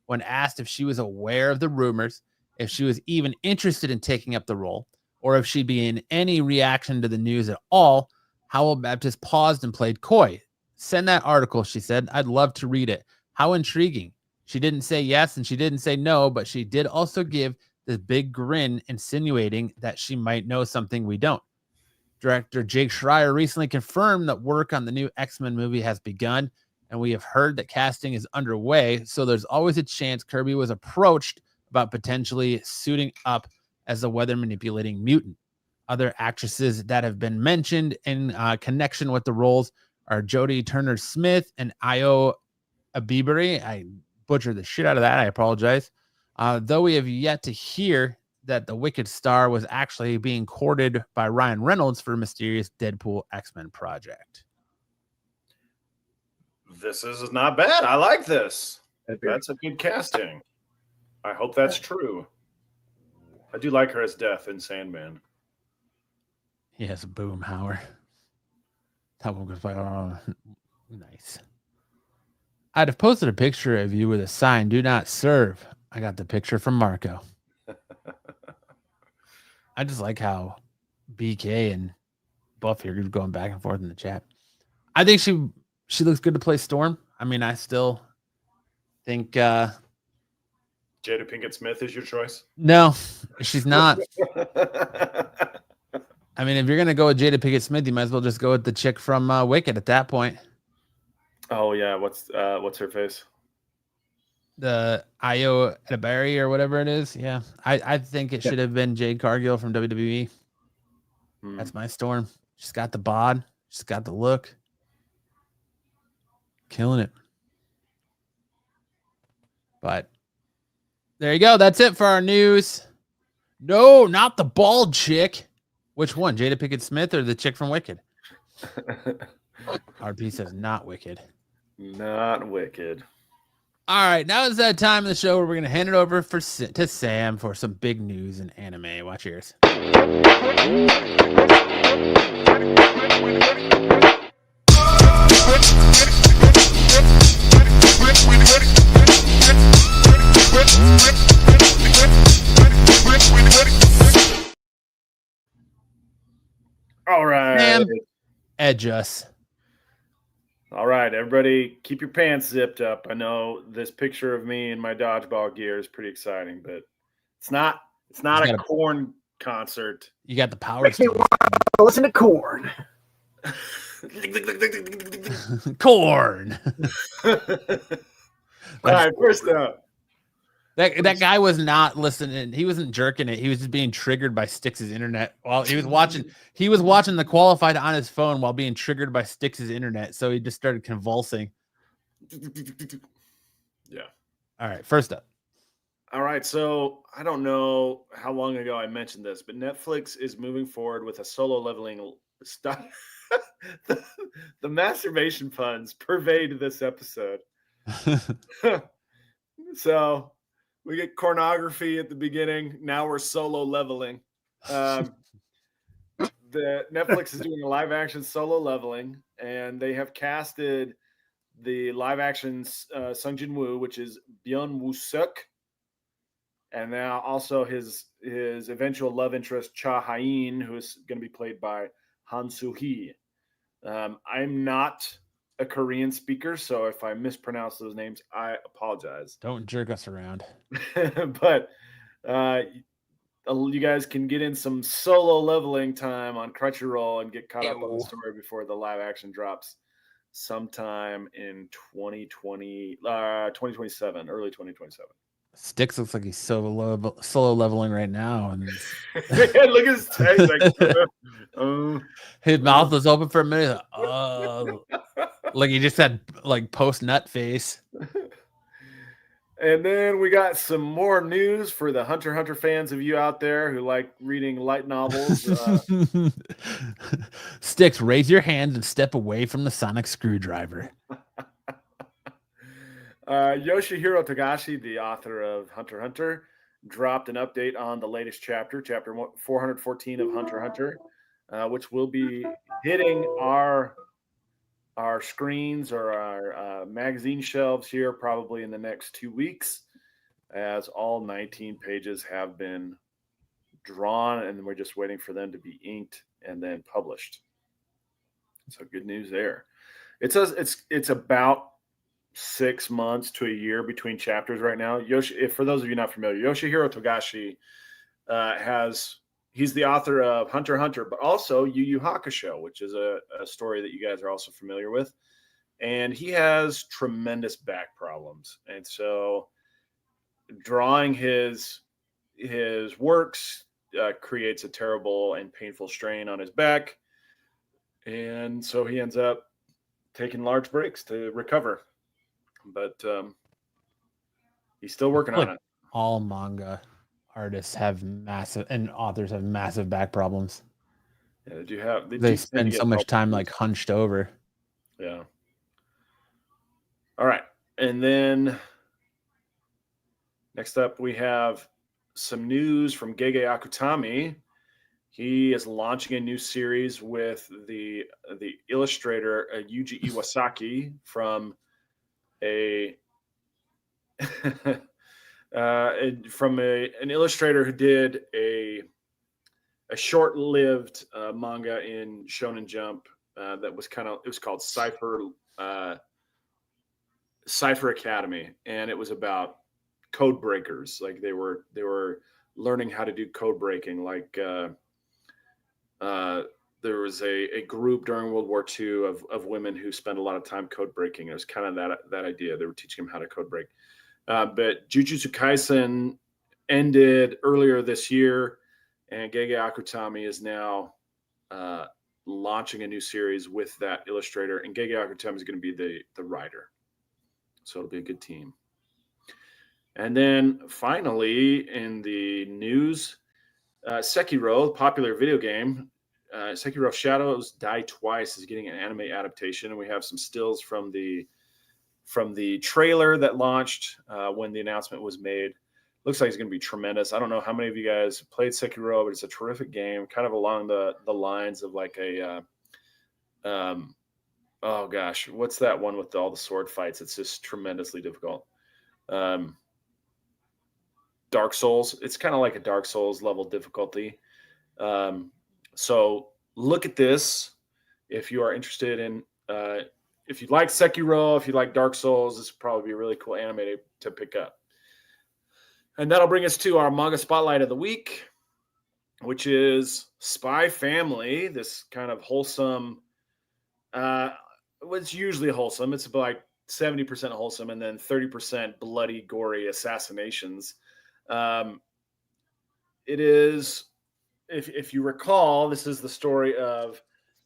When asked if she was aware of the rumors, if she was even interested in taking up the role, or if she'd be in any reaction to the news at all, Howell Baptiste paused and played coy. Send that article, she said. I'd love to read it. How intriguing. She didn't say yes and she didn't say no, but she did also give this big grin, insinuating that she might know something we don't. Director Jake Schreier recently confirmed that work on the new X-Men movie has begun, and we have heard that casting is underway, so there's always a chance Kirby was approached about potentially suiting up as a weather-manipulating mutant. Other actresses that have been mentioned in connection with the roles are Jodie Turner-Smith and Io Abibari. I butchered the shit out of that. I apologize. Though we have yet to hear that the Wicked star was actually being courted by Ryan Reynolds for a mysterious Deadpool X-Men project. This is not bad. I like this. That's a good casting. I hope that's true. I do like her as Death in Sandman. Yes, boom, Howard. That one goes by. Oh, nice. I'd have posted a picture of you with a sign, "Do not serve." I got the picture from Marco. I just like how BK and Buff here going back and forth in the chat. I think she looks good to play Storm. I mean, I still think Jada Pinkett Smith is your choice? No, she's not. I mean, if you're gonna go with Jada Pinkett Smith, you might as well just go with the chick from Wicked at that point. Oh yeah, what's her face? The Io Abibari or whatever it is. Yeah, I think it should have been Jade Cargill from WWE. That's my Storm. She's got the bod. She's got the look. Killing it. But there you go. That's it for our news. No, not the bald chick. Which one? Jada Pinkett Smith or the chick from Wicked? RP says not Wicked. Not Wicked. All right, now is that time of the show where we're going to hand it over to Sam for some big news in anime. Watch yours. All right. Sam, edge us. All right, everybody, keep your pants zipped up. I know this picture of me in my dodgeball gear is pretty exciting, but it's not a Korn concert. You got the power. Makes me want to listen to Korn. Korn. All right, first up. That guy was not listening. He wasn't jerking it. He was just being triggered by Styx's internet while he was watching. He was watching the qualified on his phone while being triggered by Styx's internet. So he just started convulsing. Yeah. All right. First up. All right. So I don't know how long ago I mentioned this, but Netflix is moving forward with a solo leveling style. The masturbation puns pervade this episode. So we get pornography at the beginning. Now we're solo leveling. The Netflix is doing a live action solo leveling, and they have casted the live action Sung Jin Woo, which is Byung Woo Suk, and now also his eventual love interest Cha Ha-in, who is going to be played by Han Soo Hee. I'm not a Korean speaker, so if I mispronounce those names, I apologize. Don't jerk us around. But you guys can get in some solo leveling time on Crunchyroll and get caught up on the story before the live action drops sometime in 2027, early 2027. Sticks looks like he's solo leveling right now, and Look at his face. his mouth was open for a minute. Like he just had like post nut face. And then we got some more news for the Hunter x Hunter fans of you out there who like reading light novels. Sticks, raise your hands and step away from the sonic screwdriver. Yoshihiro Togashi, the author of Hunter x Hunter, dropped an update on the latest chapter 414 of Hunter x Hunter, which will be hitting our screens or our magazine shelves here probably in the next 2 weeks, as all 19 pages have been drawn and we're just waiting for them to be inked and then published. So good news there. It's about 6 months to a year between chapters right now. For those of you not familiar, Yoshihiro Togashi he's the author of Hunter x Hunter, but also Yu Yu Hakusho, which is a story that you guys are also familiar with. And he has tremendous back problems. And so drawing his works creates a terrible and painful strain on his back. And so he ends up taking large breaks to recover. But he's still working on it. All manga artists have massive, and authors have massive back problems. Yeah, they spend so much time like hunched over. Yeah. All right. And then next up, we have some news from Gege Akutami. He is launching a new series with the illustrator Yuji Iwasaki from an illustrator who did a short-lived manga in Shonen Jump that was called Cipher Academy, and it was about code breakers. Like they were learning how to do code breaking. Like there was a group during World War II of women who spent a lot of time code breaking. It was kind of that idea. They were teaching them how to code break. But Jujutsu Kaisen ended earlier this year, and Gege Akutami is now launching a new series with that illustrator, and Gege Akutami is going to be the writer. So it'll be a good team. And then finally, in the news, Sekiro, popular video game, Sekiro Shadows Die Twice is getting an anime adaptation, and we have some stills from the trailer that launched when the announcement was made. Looks like it's going to be tremendous. I don't know how many of you guys played Sekiro, but it's a terrific game, kind of along the lines of like a oh gosh, what's that one with all the sword fights? It's just tremendously difficult. Dark Souls. It's kind of like a Dark Souls level difficulty. So look at this if you are interested in. If you like Sekiro, if you like Dark Souls, this would probably be a really cool anime to pick up. And that'll bring us to our manga spotlight of the week, which is Spy Family. This kind of wholesome. It's usually wholesome. It's about like 70% wholesome and then 30% bloody, gory assassinations. It is, if you recall, this is the story of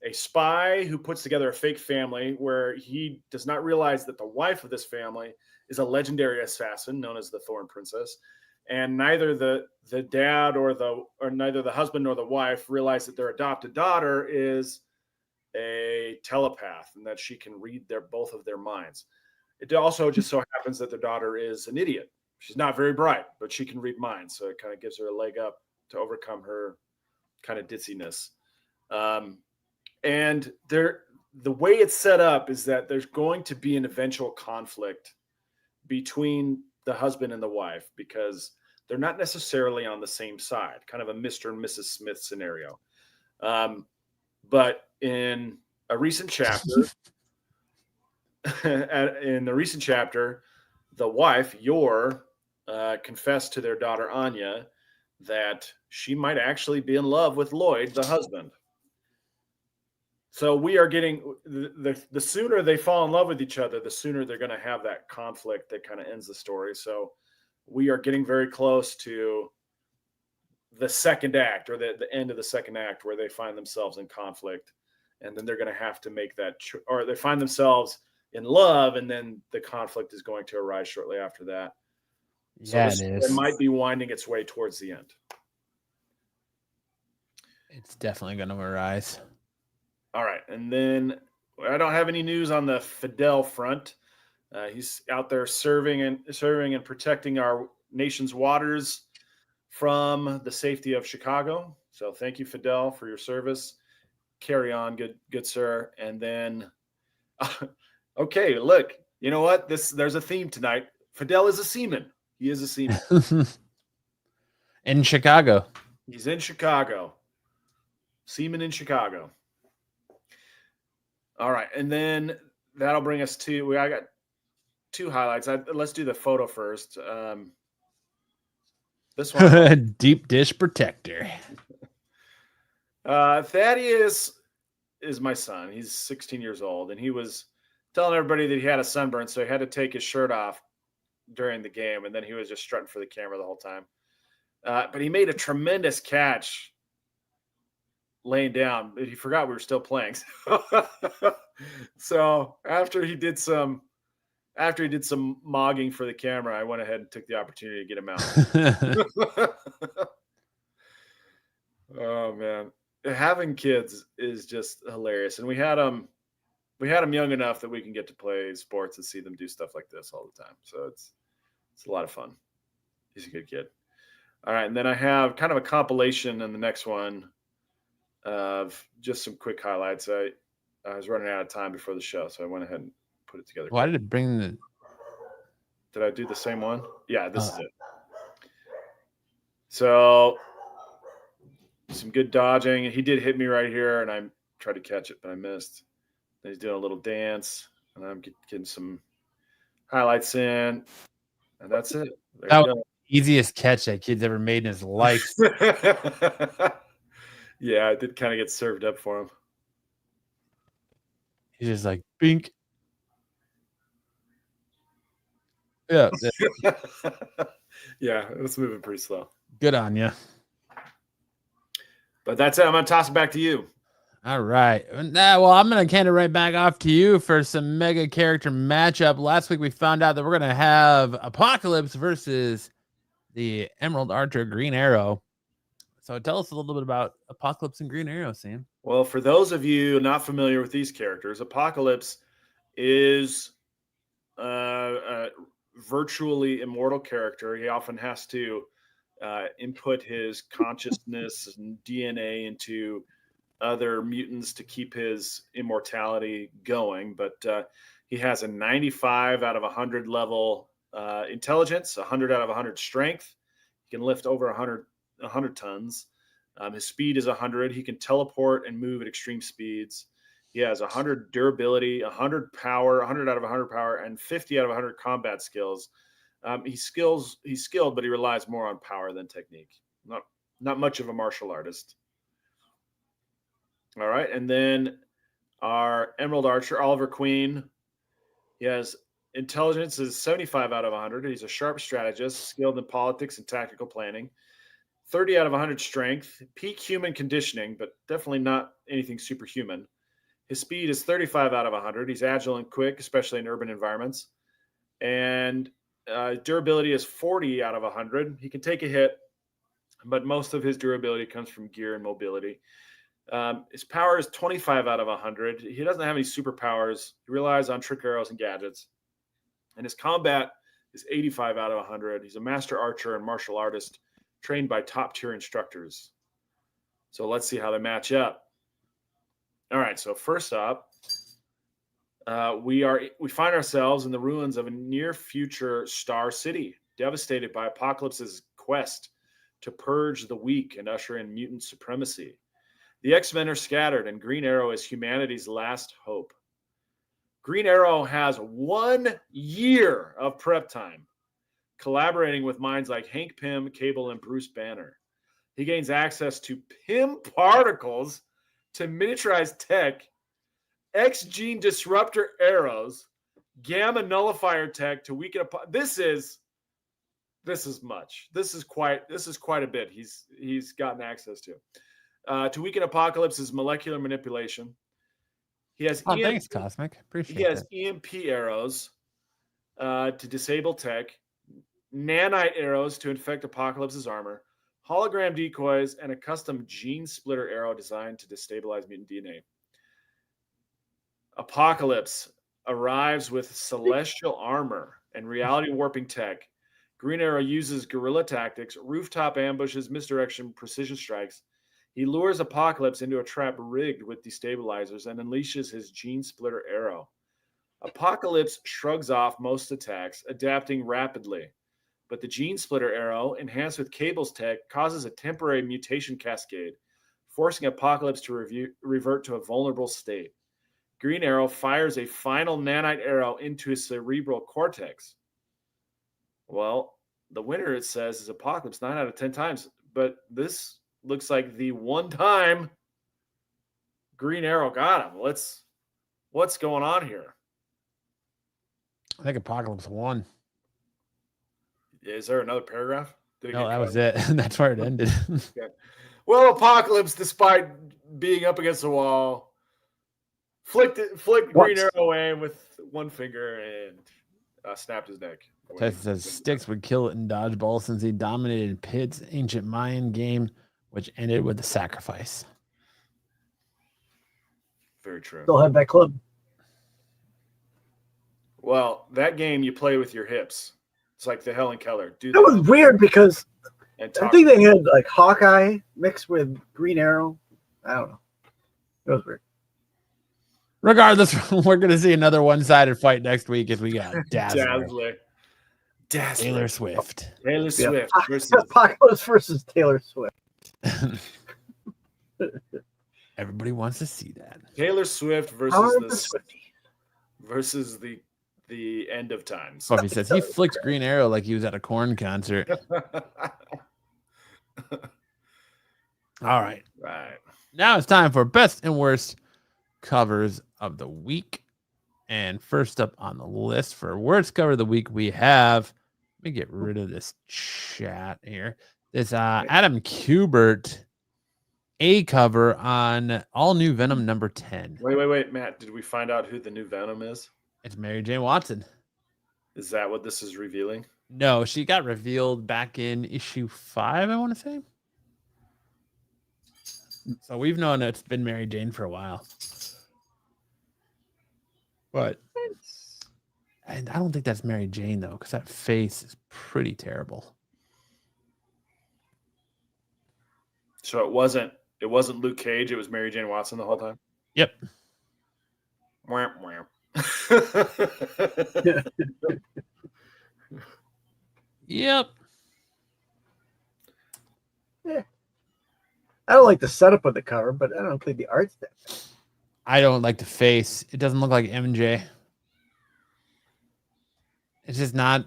a spy who puts together a fake family where he does not realize that the wife of this family is a legendary assassin known as the Thorn Princess. And neither the dad or neither the husband nor the wife realize that their adopted daughter is a telepath and that she can read both of their minds. It also just so happens that their daughter is an idiot. She's not very bright, but she can read minds. So it kind of gives her a leg up to overcome her kind of ditziness. And the way it's set up is that there's going to be an eventual conflict between the husband and the wife because they're not necessarily on the same side, kind of a Mr. and Mrs. Smith scenario. But in a recent chapter, in the recent chapter, the wife, Yor, confessed to their daughter Anya that she might actually be in love with Lloyd, the husband. So we are getting the sooner they fall in love with each other, the sooner they're going to have that conflict that kind of ends the story. So we are getting very close to the second act, or the end of the second act, where they find themselves in conflict, and then they're going to have to make that, or they find themselves in love, and then the conflict is going to arise shortly after that. So Yeah, this it is. might be winding its way towards the end. It's definitely going to arise. All right, and then I don't have any news on the Fidel front. He's out there serving and protecting our nation's waters from the safety of Chicago. So thank you, Fidel, for your service. Carry on, good sir. And then, okay, look, you know what? There's a theme tonight. Fidel is a seaman. He is a seaman. In Chicago. He's in Chicago. Seaman in Chicago. All right, and then that'll bring us to. I got two highlights. Let's do the photo first. This one, Deep dish protector. Thaddeus is my son. He's 16 years old, and he was telling everybody that he had a sunburn, so he had to take his shirt off during the game, and then he was just strutting for the camera the whole time. But he made a tremendous catch laying down, but he forgot we were still playing. So after he did some mogging for the camera, I went ahead and took the opportunity to get him out. Oh man, having kids is just hilarious, and we had them young enough that we can get to play sports and see them do stuff like this all the time. So it's a lot of fun. He's a good kid. All right, and then I have kind of a compilation in the next one of just some quick highlights. I was running out of time before the show, so I went ahead and put it together. Why did it bring the... Did I do the same one? Yeah, this is it. So some good dodging. He did hit me right here, and I tried to catch it, but I missed. Then he's doing a little dance, and I'm getting some highlights in, and that's it. There That you was the easiest catch that kid's ever made in his life. go. Yeah, I did kind of get served up for him. He's just like, bink. Yeah, Yeah, it's moving pretty slow. good on you. But that's it. I'm going to toss it back to you. All right. Well, I'm going to hand it right back off to you for some mega character matchup. Last week, we found out that we're going to have Apocalypse versus the Emerald Archer Green Arrow. So tell us a little bit about Apocalypse and Green Arrow, Sam. Well, for those of you not familiar with these characters, Apocalypse is a virtually immortal character. He often has to input his consciousness and DNA into other mutants to keep his immortality going. But he has a 95 out of 100 level intelligence, 100 out of 100 strength. He can lift over 100 tons. His speed is 100. He can teleport and move at extreme speeds. He has 100 durability, 100 power, 100 out of 100 power, and 50 out of 100 combat skills. He's skilled, but he relies more on power than technique. Not much of a martial artist. All right, and then our Emerald Archer, Oliver Queen. He has intelligence is 75 out of 100. He's a sharp strategist, skilled in politics and tactical planning. 30 out of 100 strength, peak human conditioning, but definitely not anything superhuman. His speed is 35 out of 100. He's agile and quick, especially in urban environments. And durability is 40 out of 100. He can take a hit, but most of his durability comes from gear and mobility. His power is 25 out of 100. He doesn't have any superpowers. He relies on trick arrows and gadgets. And his combat is 85 out of 100. He's a master archer and martial artist trained by top-tier instructors. So let's see how they match up. All right, so first up, we find ourselves in the ruins of a near-future star city, devastated by Apocalypse's quest to purge the weak and usher in mutant supremacy. The X-Men are scattered, and Green Arrow is humanity's last hope. Green Arrow has 1 year of prep time, collaborating with minds like Hank Pym, Cable, and Bruce Banner. He gains access to Pym particles to miniaturize tech, X-gene disruptor arrows, gamma nullifier tech to weaken this is much. This is quite a bit he's gotten access to weaken Apocalypse's molecular manipulation. He has thanks, Cosmic. Appreciate it. EMP arrows to disable tech, nanite arrows to infect Apocalypse's armor, hologram decoys, and a custom gene splitter arrow designed to destabilize mutant DNA. Apocalypse arrives with celestial armor and reality warping tech. Green Arrow uses guerrilla tactics, rooftop ambushes, misdirection, precision strikes. He lures Apocalypse into a trap rigged with destabilizers and unleashes his gene splitter arrow. Apocalypse shrugs off most attacks, adapting rapidly. But the gene splitter arrow, enhanced with Cable's tech, causes a temporary mutation cascade, forcing Apocalypse to revert to a vulnerable state. Green Arrow fires a final nanite arrow into his cerebral cortex. Well, the winner, it says, is Apocalypse 9 out of 10 times. But this looks like the one time Green Arrow got him. What's going on here? I think Apocalypse won. Is there another paragraph? No, that was it. That's where it ended. Okay. Well, Apocalypse, despite being up against the wall, flicked Green Arrow away with one finger and snapped his neck. Tyson says Styx would kill it in dodgeball since he dominated Pitt's ancient Mayan game, which ended with a sacrifice. Very true. Still have that club. Well, that game you play with your hips. It's like the Helen Keller. Do That was weird because and I think they had like Hawkeye mixed with Green Arrow. I don't know. It was weird. Regardless, we're going to see another one-sided fight next week as we got Dazzler. Taylor Swift. Taylor Swift versus Apocalypse versus Taylor Swift. Everybody wants to see that. Taylor Swift versus the end of times. Buffy says he flicked Green Arrow like he was at a Korn concert. All right. Right. Now it's time for best and worst covers of the week. And first up on the list for worst cover of the week, we have, let me get rid of this chat here. This Adam Kubert A cover on All New Venom number 10. Wait, Matt. Did we find out who the new Venom is? It's Mary Jane Watson. Is that what this is revealing? No, she got revealed back in issue 5, I want to say. So we've known it's been Mary Jane for a while. But and I don't think that's Mary Jane though, because that face is pretty terrible. So it wasn't Luke Cage, it was Mary Jane Watson the whole time? Yep. Wham, wham. Yep. Yeah. I don't like the setup of the cover, but I don't think the art's that bad. I don't like the face. It doesn't look like MJ. It's just not.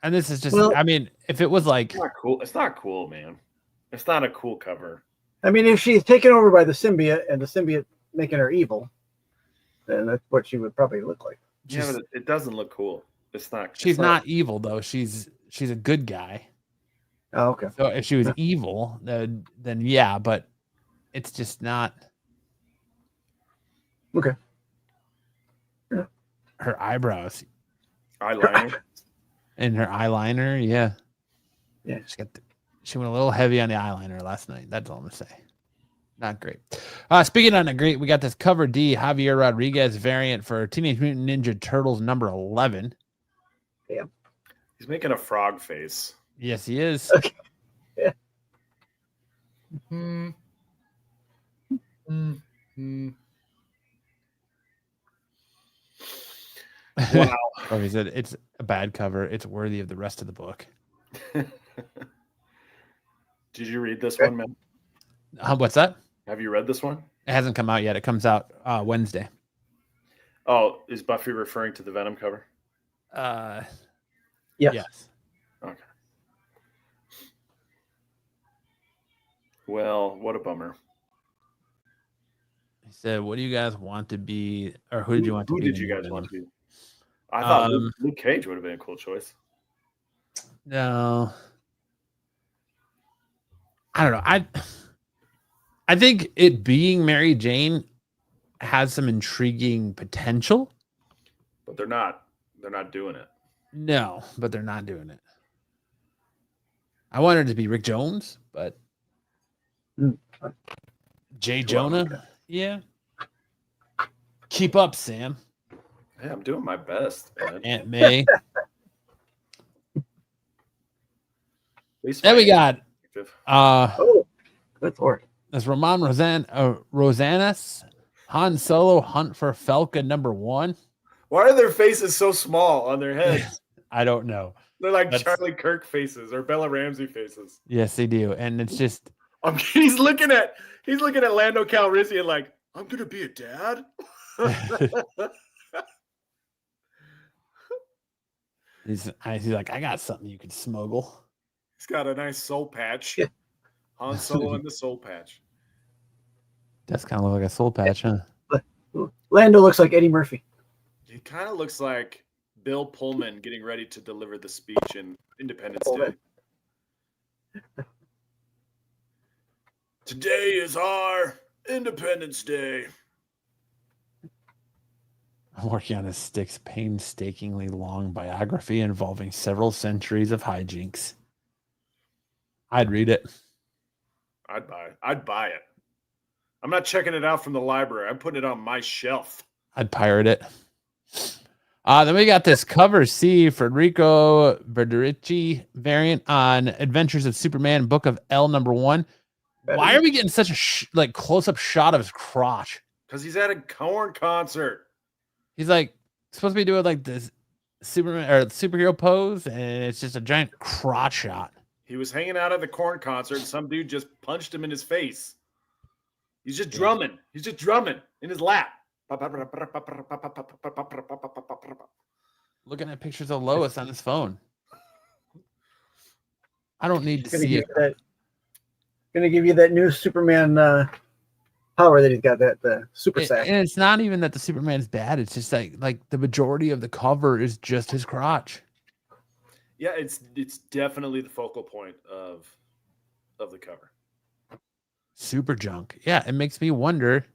And this is just, Well, I mean, if it was like. It's not cool. It's not cool, man. It's not a cool cover. I mean, if she's taken over by the symbiote and the symbiote making her evil, then that's what she would probably look like. Yeah, but it doesn't look cool. It's not. She's not evil, though. She's a good guy. Oh, okay. So if she was evil, then yeah, but it's just not. Okay. Yeah. Her eyebrows. Eyeliner. And her eyeliner, yeah. Yeah. She went a little heavy on the eyeliner last night. That's all I'm gonna say. Not great. Speaking of not great, we got this cover D Javier Rodriguez variant for Teenage Mutant Ninja Turtles number 11. Yeah. He's making a frog face. Yes, he is. Okay. Yeah. Wow. Oh, he said it's a bad cover. It's worthy of the rest of the book. Did you read this one, man? What's that? Have you read this one? It hasn't come out yet. It comes out Wednesday. Oh, is Buffy referring to the Venom cover? Yes. Yes. Okay. Well, what a bummer. He said, "What do you guys want to be, or who did you want to Who be?" did the you new guys Venom? want to be? I thought Um, Luke Cage would have been a cool choice. No, I don't know. I think it being Mary Jane has some intriguing potential. But they're not. They're not doing it. No, but they're not doing it. I wanted it to be Rick Jones, but Mm. Jay Well, Jonah. okay. Yeah. Keep up, Sam. Hey, I'm doing my best, man. Aunt May. At least Then my we got active. Oh, good lord. that's Rosanas, Han Solo, Hunt for Falcon #1. Why are their faces so small on their heads? I don't know. They're like That's- Charlie Kirk faces or Bella Ramsey faces. Yes, they do, and it's just He's looking at Lando Calrissian like, I'm gonna be a dad. he's like, I got something you could smuggle. He's got a nice soul patch. Yeah. Han Solo and the soul patch. Does kind of look like a soul patch, huh? Lando looks like Eddie Murphy. He kind of looks like Bill Pullman getting ready to deliver the speech in Independence Day. Today is our Independence Day. I'm working on a Styx painstakingly long biography involving several centuries of hijinks. I'd read it. I'd buy it. I'm not checking it out from the library. I'm putting it on my shelf. I'd pirate it. Then we got this cover C Federico Verderici variant on Adventures of Superman, Book of L #1. Why are we getting such a close-up shot of his crotch? Because he's at a Korn concert. He's like supposed to be doing like this Superman or superhero pose, and it's just a giant crotch shot. He was hanging out at the Korn concert, and some dude just punched him in his face. He's just drumming. He's just drumming in his lap. Looking at pictures of Lois on his phone. I don't need to see it. Gonna give you that new Superman power that he's got, that super sack. And it's not even that the Superman's bad. It's just like the majority of the cover is just his crotch. Yeah, it's definitely the focal point of the cover. Super junk. Yeah, it makes me wonder.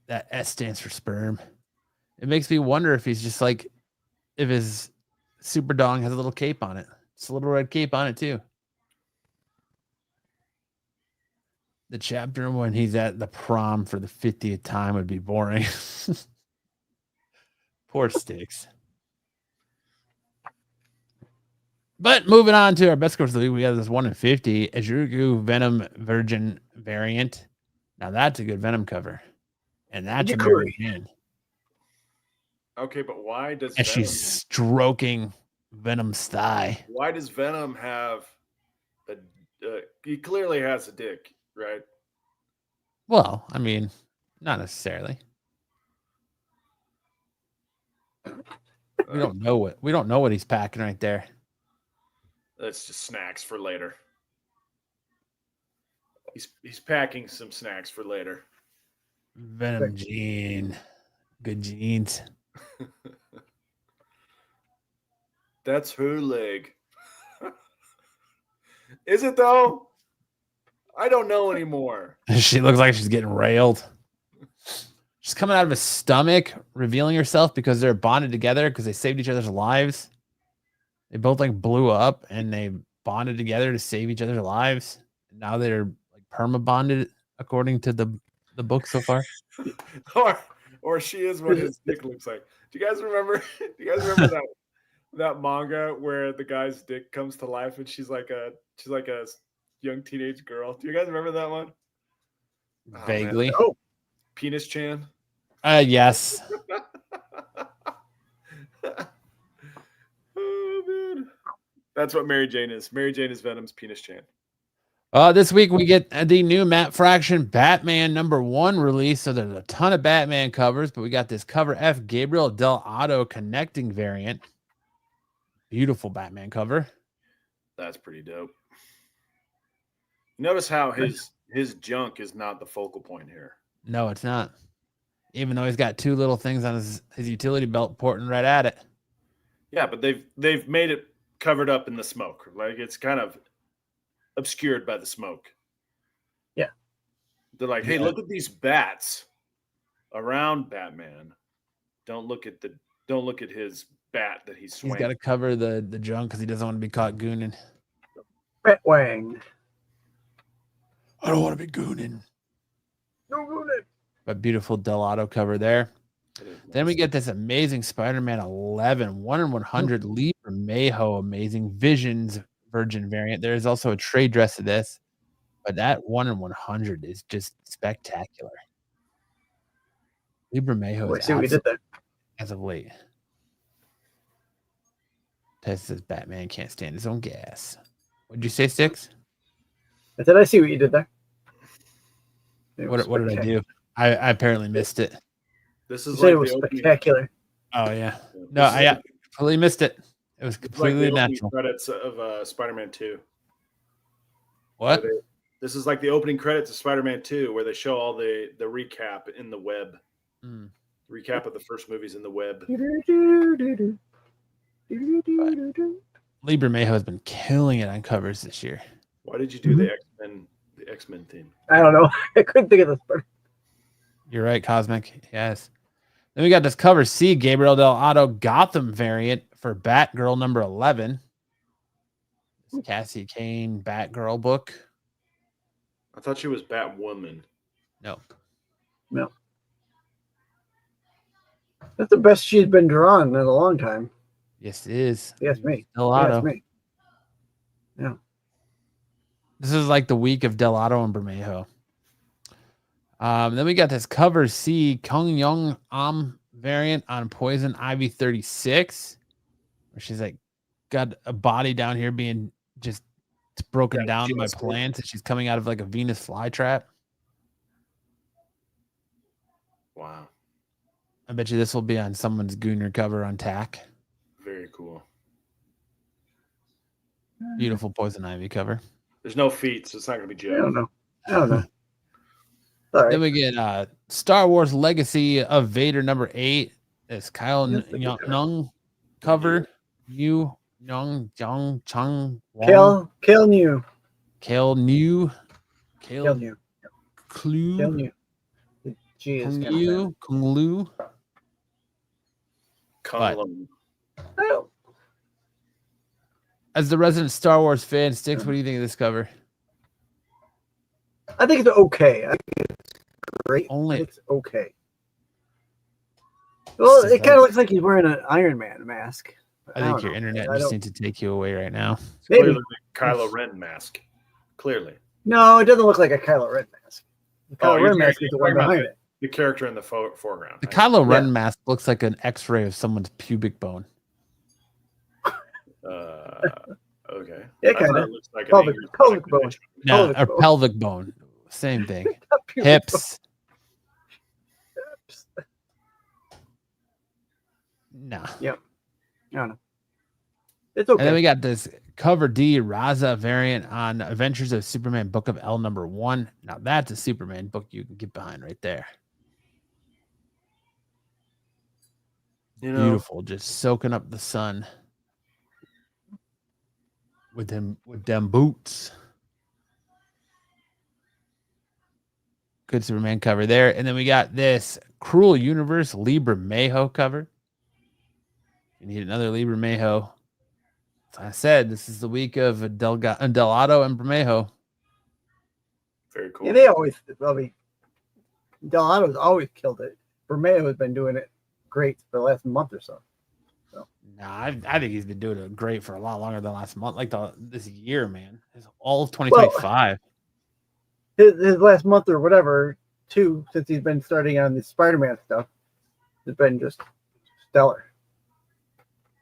That S stands for sperm. It makes me wonder if he's just like, if his super dong has a little cape on it. It's a little red cape on it too. The chapter when he's at the prom for the 50th time would be boring. Poor Styx. But moving on to our best covers of the week, we have this 1 in 50 Ajugu Venom Virgin variant. Now that's a good Venom cover. And that's a Mary Jane. Okay, but why does And she's stroking Venom's thigh. Why does Venom have a? He clearly has a dick, right? Well, I mean, not necessarily. We don't know what he's packing right there. That's just snacks for later. He's packing some snacks for later. Venom gene. Good genes. That's her leg. Is it though? I don't know anymore. She looks like she's getting railed. She's coming out of his stomach, revealing herself because they're bonded together because they saved each other's lives. They both like blew up and they bonded together to save each other's lives. Now they're like perma bonded according to the book so far. or she is what his dick looks like. Do you guys remember that manga where the guy's dick comes to life and she's like a young teenage girl? Do you guys remember that one? Vaguely. Oh, Penis Chan. Yes. Oh man. That's what Mary Jane is. Mary Jane is Venom's Penis Chan. This week we get the new Matt Fraction Batman #1 release. So there's a ton of Batman covers, but we got this cover F Gabriel Del Otto connecting variant. Beautiful Batman cover. That's pretty dope. Notice how his junk is not the focal point here. No, it's not. Even though he's got two little things on his utility belt pointing right at it. Yeah, but they've made it covered up in the smoke. Like it's kind of obscured by the smoke. Yeah. They're like, hey, look at these bats around Batman. Don't look at his bat that he's swinging. He's got to cover the junk because he doesn't want to be caught gooning. Batwang. I don't want to be gooning. No gooning. But beautiful Del Otto cover there. Then we get this amazing Spider-Man 11 1/100 Lee Bermejo amazing Visions Virgin variant. There is also a trade dress of this, but that 1/100 is just spectacular. Lee Bermejo is See what we did there. as of late. Tess says Batman can't stand his own gas. What'd you say, Sticks? I said I see what you did there. What did I do? I apparently missed it. This is You said like it was the opening, spectacular. Oh yeah. this No, is I like- completely missed it. It was it's like completely the opening natural. credits of Spider-Man 2. What? This is like the opening credits of Spider-Man 2, where they show all the recap in the web. Mm. Recap of the first movies in the web. Lee Bermejo has been killing it on covers this year. Why did you do the X-Men theme? I don't know. I couldn't think of this part. You're right, Cosmic. Yes. Then we got this cover C, Gabriel Del Otto Gotham variant for Batgirl #11. This Cassie Kane Batgirl book. I thought she was Batwoman. No. No. That's the best she's been drawn in a long time. Yes, it is. Yes, me. Del Otto. Yes, me. This is like the week of Del Otto and Bermejo. Then we got this cover C Kung Young variant on Poison Ivy 36, where she's like got a body down here being just broken down by plants, and she's coming out of like a Venus flytrap. Wow. I bet you this will be on someone's Gooner cover on Tack. Very cool. Beautiful Poison Ivy cover. There's no feet, so it's not going to be I don't Joe. know. I don't know. All Then right. we get Star Wars Legacy of Vader #8. It's Kyle That's a good cover. Nung cover. Yu Young Jung Chung Wong. Kale New. Kale New. Kale Kale New. Clue. Kale New. The G is Kung kind of Yu. Kung Lu. Kung Lung. Oh, As the resident Star Wars fan, Sticks, what do you think of this cover? I think it's okay. I think it's great. Only- It's okay. Well, This is it kind of looks like he's wearing an Iron Man mask. I think don't your know. internet I just don't- needs to take you away right now. It's Maybe. clearly the Kylo Ren mask. Clearly. No, it doesn't look like a Kylo Ren mask. The Oh, Kylo you're Ren mask talking is the one about behind it. The character in the foreground. The Kylo Ren mask looks like an X-ray of someone's pubic bone. Okay. Yeah, I thought kinda. it looks like an Pelvic- angry pelvic Sonic bone. Hedgehog. No, Pelvic or bone. pelvic bone. Same thing. Pubic Hips. bones. No. I don't know. It's And then okay. we got this cover D Raza variant on Adventures of Superman Book of L #1. Now that's a Superman book you can get behind right there. You know, Beautiful, just soaking up the sun with them boots. Good Superman cover there. And then we got this Cruel Universe Lee Bermejo cover. You need another Lee Bermejo. As I said, this is the week of Del Otto and Bermejo. very cool. Yeah, they always, I mean, Del Otto's always killed it. Bermejo has been doing it great for the last month or so. Nah, I think he's been doing it great for a lot longer than last month, like this year, man. It's all of 2025. His last month or whatever, too, since he's been starting on the Spider-Man stuff, has been just stellar.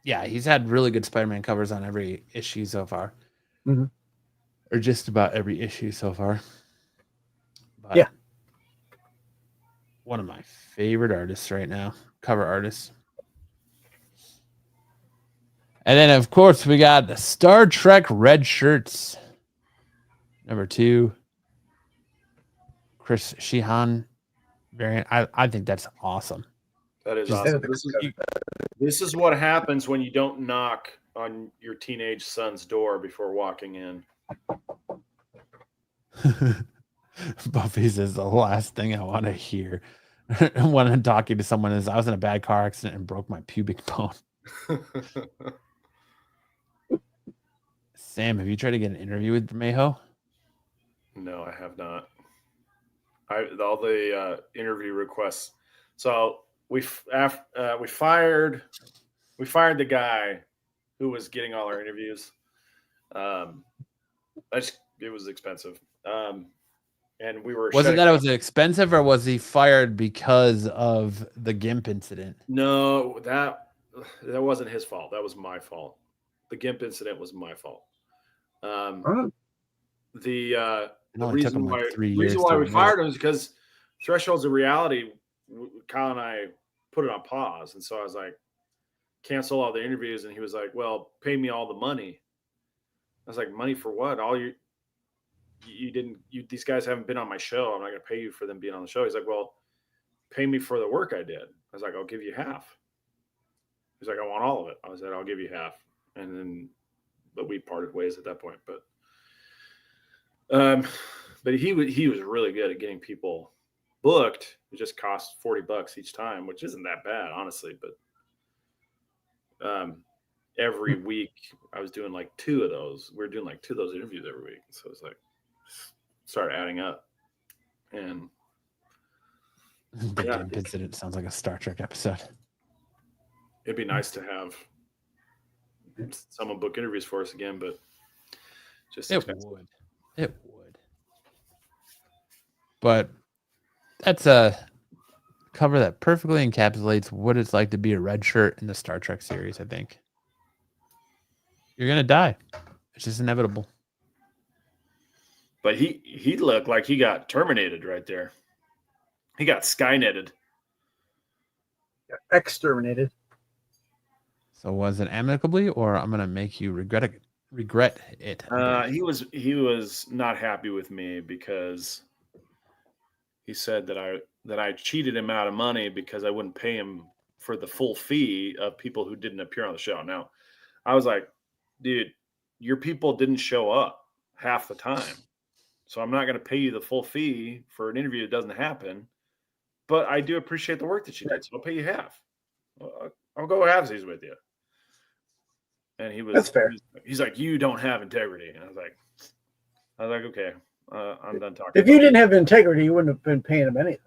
Yeah, he's had really good Spider-Man covers on every issue so far. Mhm. or just about every issue so far. But Yeah. one of my favorite artists right now, cover artists. And then, of course, we got the Star Trek red shirts. Number 2, Chris Sheehan variant. I think that's awesome. That is Just- awesome. This is what happens when you don't knock on your teenage son's door before walking in. Buffy says the last thing I want to hear when I'm talking to someone is I was in a bad car accident and broke my pubic bone. Sam, have you tried to get an interview with Bermejo? No, I have not. All the interview requests. So we fired the guy who was getting all our interviews. It was expensive. And we were. Was it that it was expensive, or was he fired because of the GIMP incident? No, that wasn't his fault. That was my fault. The GIMP incident was my fault. The reason why we fired him is because Thresholds of Reality, Kyle and I put it on pause, and so I was like, cancel all the interviews, and he was like, well, pay me all the money. I was like, money for what? These guys haven't been on my show. I'm not going to pay you for them being on the show. He's like, well, pay me for the work I did. I was like, I'll give you half. He's like, I want all of it. I said, I'll give you half. But we parted ways at that point. But he was really good at getting people booked. It just cost $40 each time, which isn't that bad, honestly. But every week I was doing like 2 of those. We were doing like 2 of those interviews every week. So it's like, started adding up. And the GIMP incident sounds like a Star Trek episode. It'd be nice to have someone book interviews for us again, but just expensive. It would. But that's a cover that perfectly encapsulates what it's like to be a red shirt in the Star Trek series, I think. You're going to die. It's just inevitable. But he looked like he got terminated right there. He got Skynetted. Exterminated. So was it amicably, or I'm going to make you regret it? He was not happy with me because he said that I cheated him out of money because I wouldn't pay him for the full fee of people who didn't appear on the show. Now, I was like, dude, your people didn't show up half the time. So I'm not going to pay you the full fee for an interview that doesn't happen. But I do appreciate the work that you did. So I'll pay you half. I'll go halvesies with you. And That's fair. He's like, you don't have integrity. And I was like, okay, I'm done talking. If you didn't have integrity, you wouldn't have been paying him anything.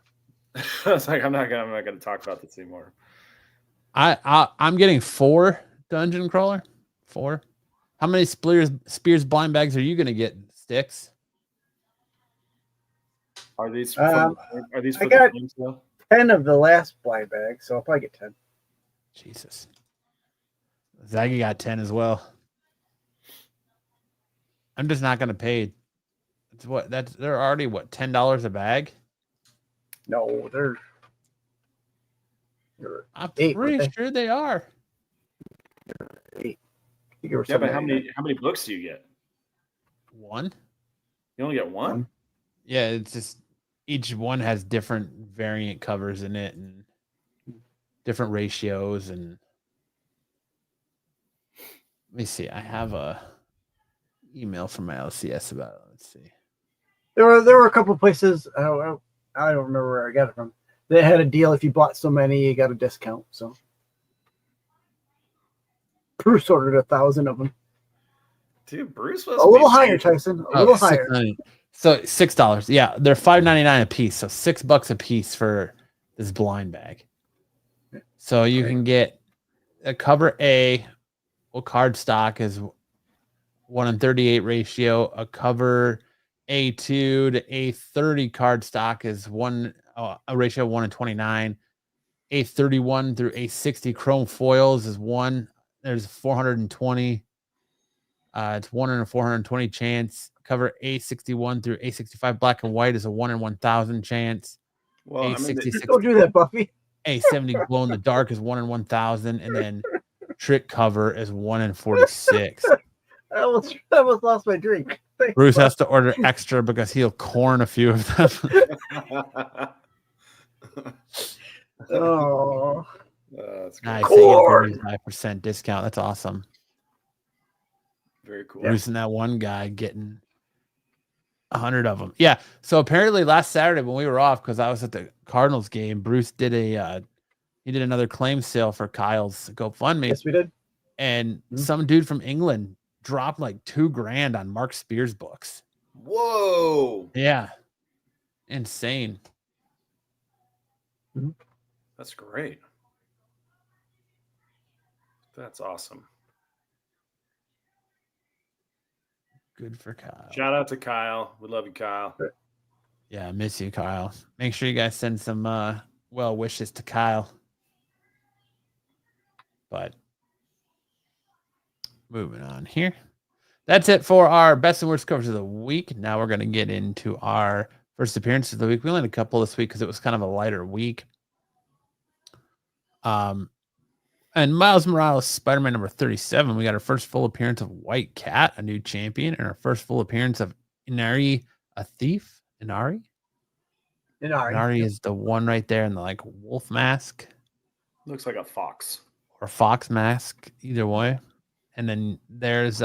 I was like, I'm not going to talk about this anymore. I'm getting 4 dungeon crawler. 4. How many spears blind bags are you going to get, Sticks? Are these for I got 10 of the last blind bag, so I'll probably get 10. Jesus. Zaggy got 10 as well. I'm just not going to pay. They're already $10 a bag? No, they're I'm 8, pretty sure they are. 8. Yeah, but how many books do you get? 1. You only get 1? Yeah, it's just each one has different variant covers in it and different ratios. And let me see. I have a email from my LCS about it. Let's see. There were a couple of places. I don't remember where I got it from. They had a deal. If you bought so many, you got a discount. So Bruce ordered 1,000 of them. Dude, Bruce was a little higher, Tyson. A little higher. So $6. Yeah, they're $5.99 a piece. So $6 a piece for this blind bag. So you can get a cover A. Well, card stock is 1:38 ratio. A cover A2 to A30 card stock is a ratio of 1:29. A31 through A60 chrome foils is 1. There's 420. It's 1 in a 420 chance. Cover A61 through A65 black and white is a 1 in 1,000 chance. Well, I mean, A66 Don't do that, Buffy. A70 glow in the dark is 1 in 1,000, and then trick cover is 1 in 46. I almost lost my drink. Thanks, Bruce Buff. has to order extra because he'll corn a few of them. Oh, that's great. Nice. They get 35% discount. That's awesome. Very cool. Bruce and that one guy getting 100 of them. Yeah. So apparently last Saturday when we were off, because I was at the Cardinals game, Bruce did he did another claim sale for Kyle's GoFundMe. yes, we did. And Mhm. some dude from England dropped like $2,000 on Mark Spears books. Whoa, Yeah. Insane. that's great. That's awesome. Good for Kyle. Shout out to Kyle. We love you, Kyle. Yeah, I miss you, Kyle. Make sure you guys send some well wishes to Kyle. But moving on here. That's it for our best and worst covers of the week. Now we're going to get into our first appearances of the week. We only had a couple this week because it was kind of a lighter week. And Miles Morales, Spider-Man number 37. We got our first full appearance of White Cat, a new champion, and our first full appearance of Inari, a thief. Inari? Inari is the one right there in the like wolf mask Looks like a fox. or fox mask, either way. And then there's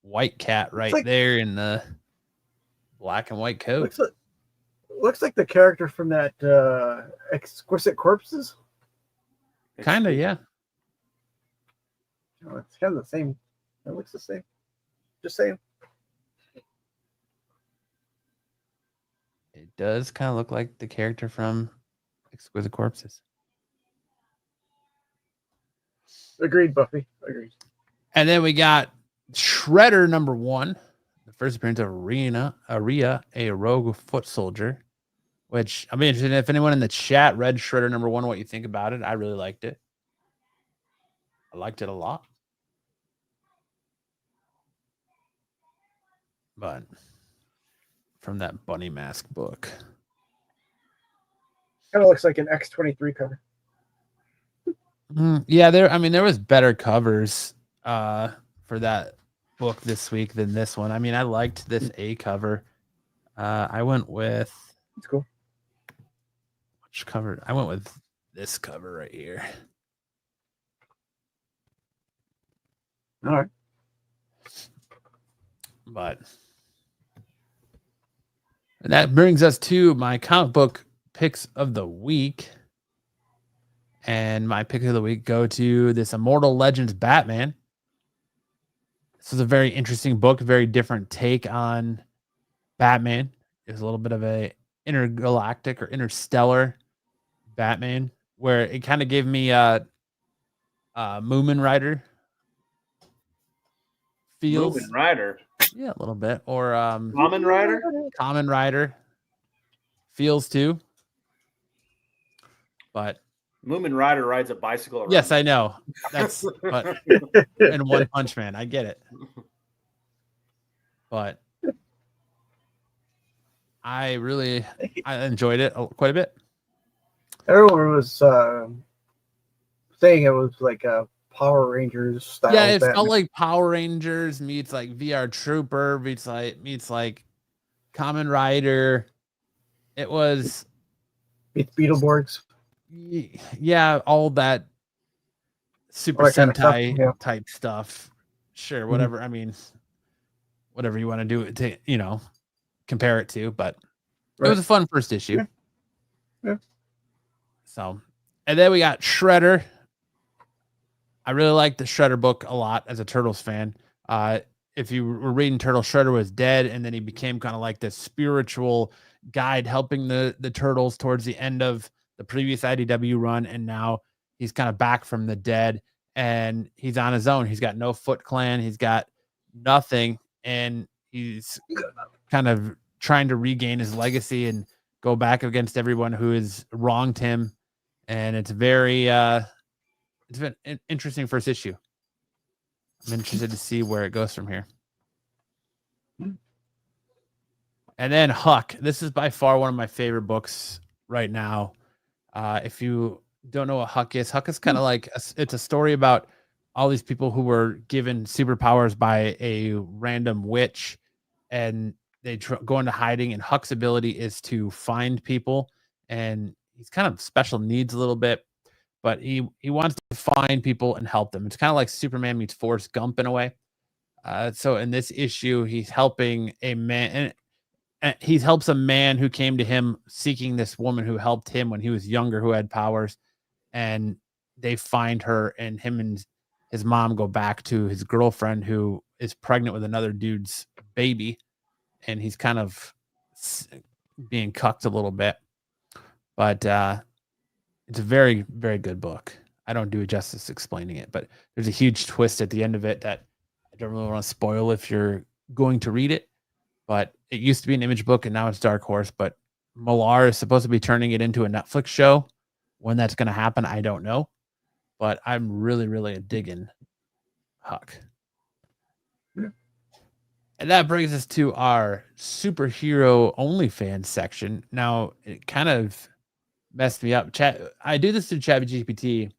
White Cat right like- there in the black and white coat. Looks like the character from that Exquisite Corpses. Kind of, yeah. Oh, it's kind of the same. It looks the same. Just saying. It does kind of look like the character from Exquisite Corpses. Agreed, Buffy. Agreed. And then we got Shredder number 1, the first appearance of Aria, a rogue foot soldier, which I'm interested in if anyone in the chat read Shredder number 1, what you think about it. I really liked it. I liked it a lot. But from that bunny mask book. Kind of looks like an X-23 cover. Yeah, there was better covers for that book this week than this one. I mean, I liked this A cover. I went with It's cool. which cover? I went with this cover right here. All right. But and that brings us to my comic book picks of the week. And my pick of the week go to this Immortal Legends Batman. This was a very interesting book, very different take on Batman. It was a little bit of a intergalactic or interstellar Batman, where it kind of gave me Moomin Rider feels. Moomin Rider. Yeah, a little bit. Or Common Rider? Common Rider feels too. But Moomin Rider rides a bicycle around. yes, I know. That's but in One Punch Man. I get it. But I enjoyed it quite a bit. Everyone was saying it was like a Power Rangers style. Yeah, it Batman. felt like Power Rangers meets like VR Trooper meets like Kamen Rider. It was Meets Beetleborgs. yeah, all that Super All that kind of stuff, Sentai yeah. type stuff. Sure, whatever. I mean, whatever you want to do it to, compare it to, but it was a fun first issue. Yeah. So, and then we got Shredder. I really like the Shredder book a lot as a Turtles fan. If you were reading Turtle, Shredder was dead, and then he became kind of like this spiritual guide helping the Turtles towards the end of the previous IDW run, and now he's kind of back from the dead, and he's on his own. He's got no Foot Clan. He's got nothing, and he's kind of trying to regain his legacy and go back against everyone who has wronged him. And it's very it's been an interesting first issue. I'm interested to see where it goes from here. And then Huck. This is by far one of my favorite books right now. If you don't know what Huck is kind of like it's a story about all these people who were given superpowers by a random witch, and they go into hiding. And Huck's ability is to find people, and he's kind of special needs a little bit, but he wants to find people and help them. It's kind of like Superman meets Forrest Gump in a way. So in this issue, he's helping a man, and he helps a man who came to him seeking this woman who helped him when he was younger, who had powers, and they find her, and him and his mom go back to his girlfriend who is pregnant with another dude's baby, and he's kind of being cucked a little bit, but it's a very, very good book. I don't do it justice explaining it, but there's a huge twist at the end of it that I don't really want to spoil if you're going to read it. But it used to be an Image book, and now it's Dark Horse. But Millar is supposed to be turning it into a Netflix show. When that's going to happen, I don't know. But I'm really, really digging Huck. Yeah. And that brings us to our superhero OnlyFans section. Now, it kind of messed me up. I do this through ChatGPT,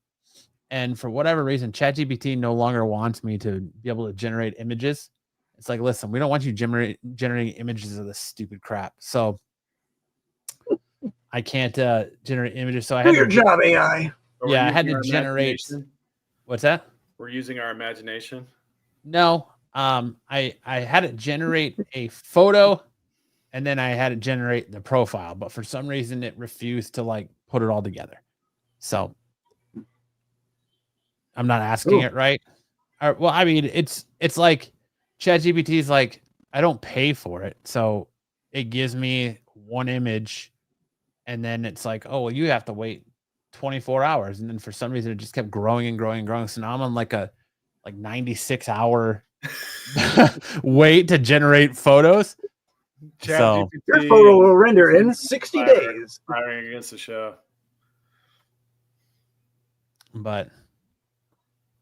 and for whatever reason, ChatGPT no longer wants me to be able to generate images. It's like, listen, we don't want you generating images of this stupid crap. So I can't generate images. So I had Do your to, job, AI. yeah, I had to generate. What's that? We're using our imagination. No, I had it generate a photo, and then I had it generate the profile, but for some reason it refused to like put it all together. So I'm not asking it right. Well, I mean, it's like ChatGPT is like, I don't pay for it, so it gives me one image, and then it's like, oh well, you have to wait 24 hours, and then for some reason it just kept growing and growing and growing. So now I'm on like a 96-hour wait to generate photos. So Your photo will render in 60 days. Firing against the show. But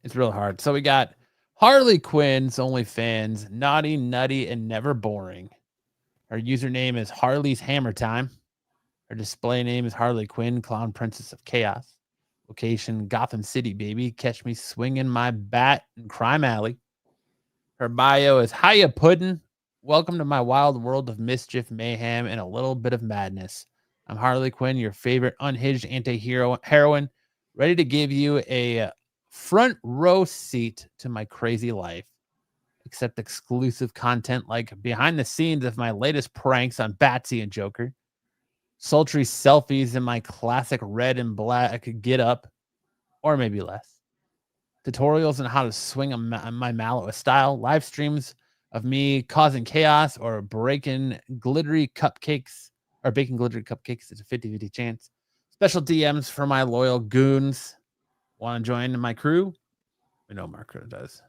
it's real hard. So we got Harley Quinn's OnlyFans, naughty, nutty, and never boring. Her username is Harley's Hammer Time. Her display name is Harley Quinn, Clown Princess of Chaos. Location, Gotham City, baby. Catch me swinging my bat in Crime Alley. Her bio is, hiya, puddin'. Welcome to my wild world of mischief, mayhem, and a little bit of madness. I'm Harley Quinn, your favorite unhinged anti-heroine, ready to give you a front row seat to my crazy life. Accept exclusive content like behind the scenes of my latest pranks on Batsy and Joker, sultry selfies in my classic red and black get up, or maybe less, tutorials on how to swing my mallet with style, live streams of me causing chaos or baking glittery cupcakes. It's a 50-50 chance. Special DMs for my loyal goons. Want to join my crew? We know Marco does.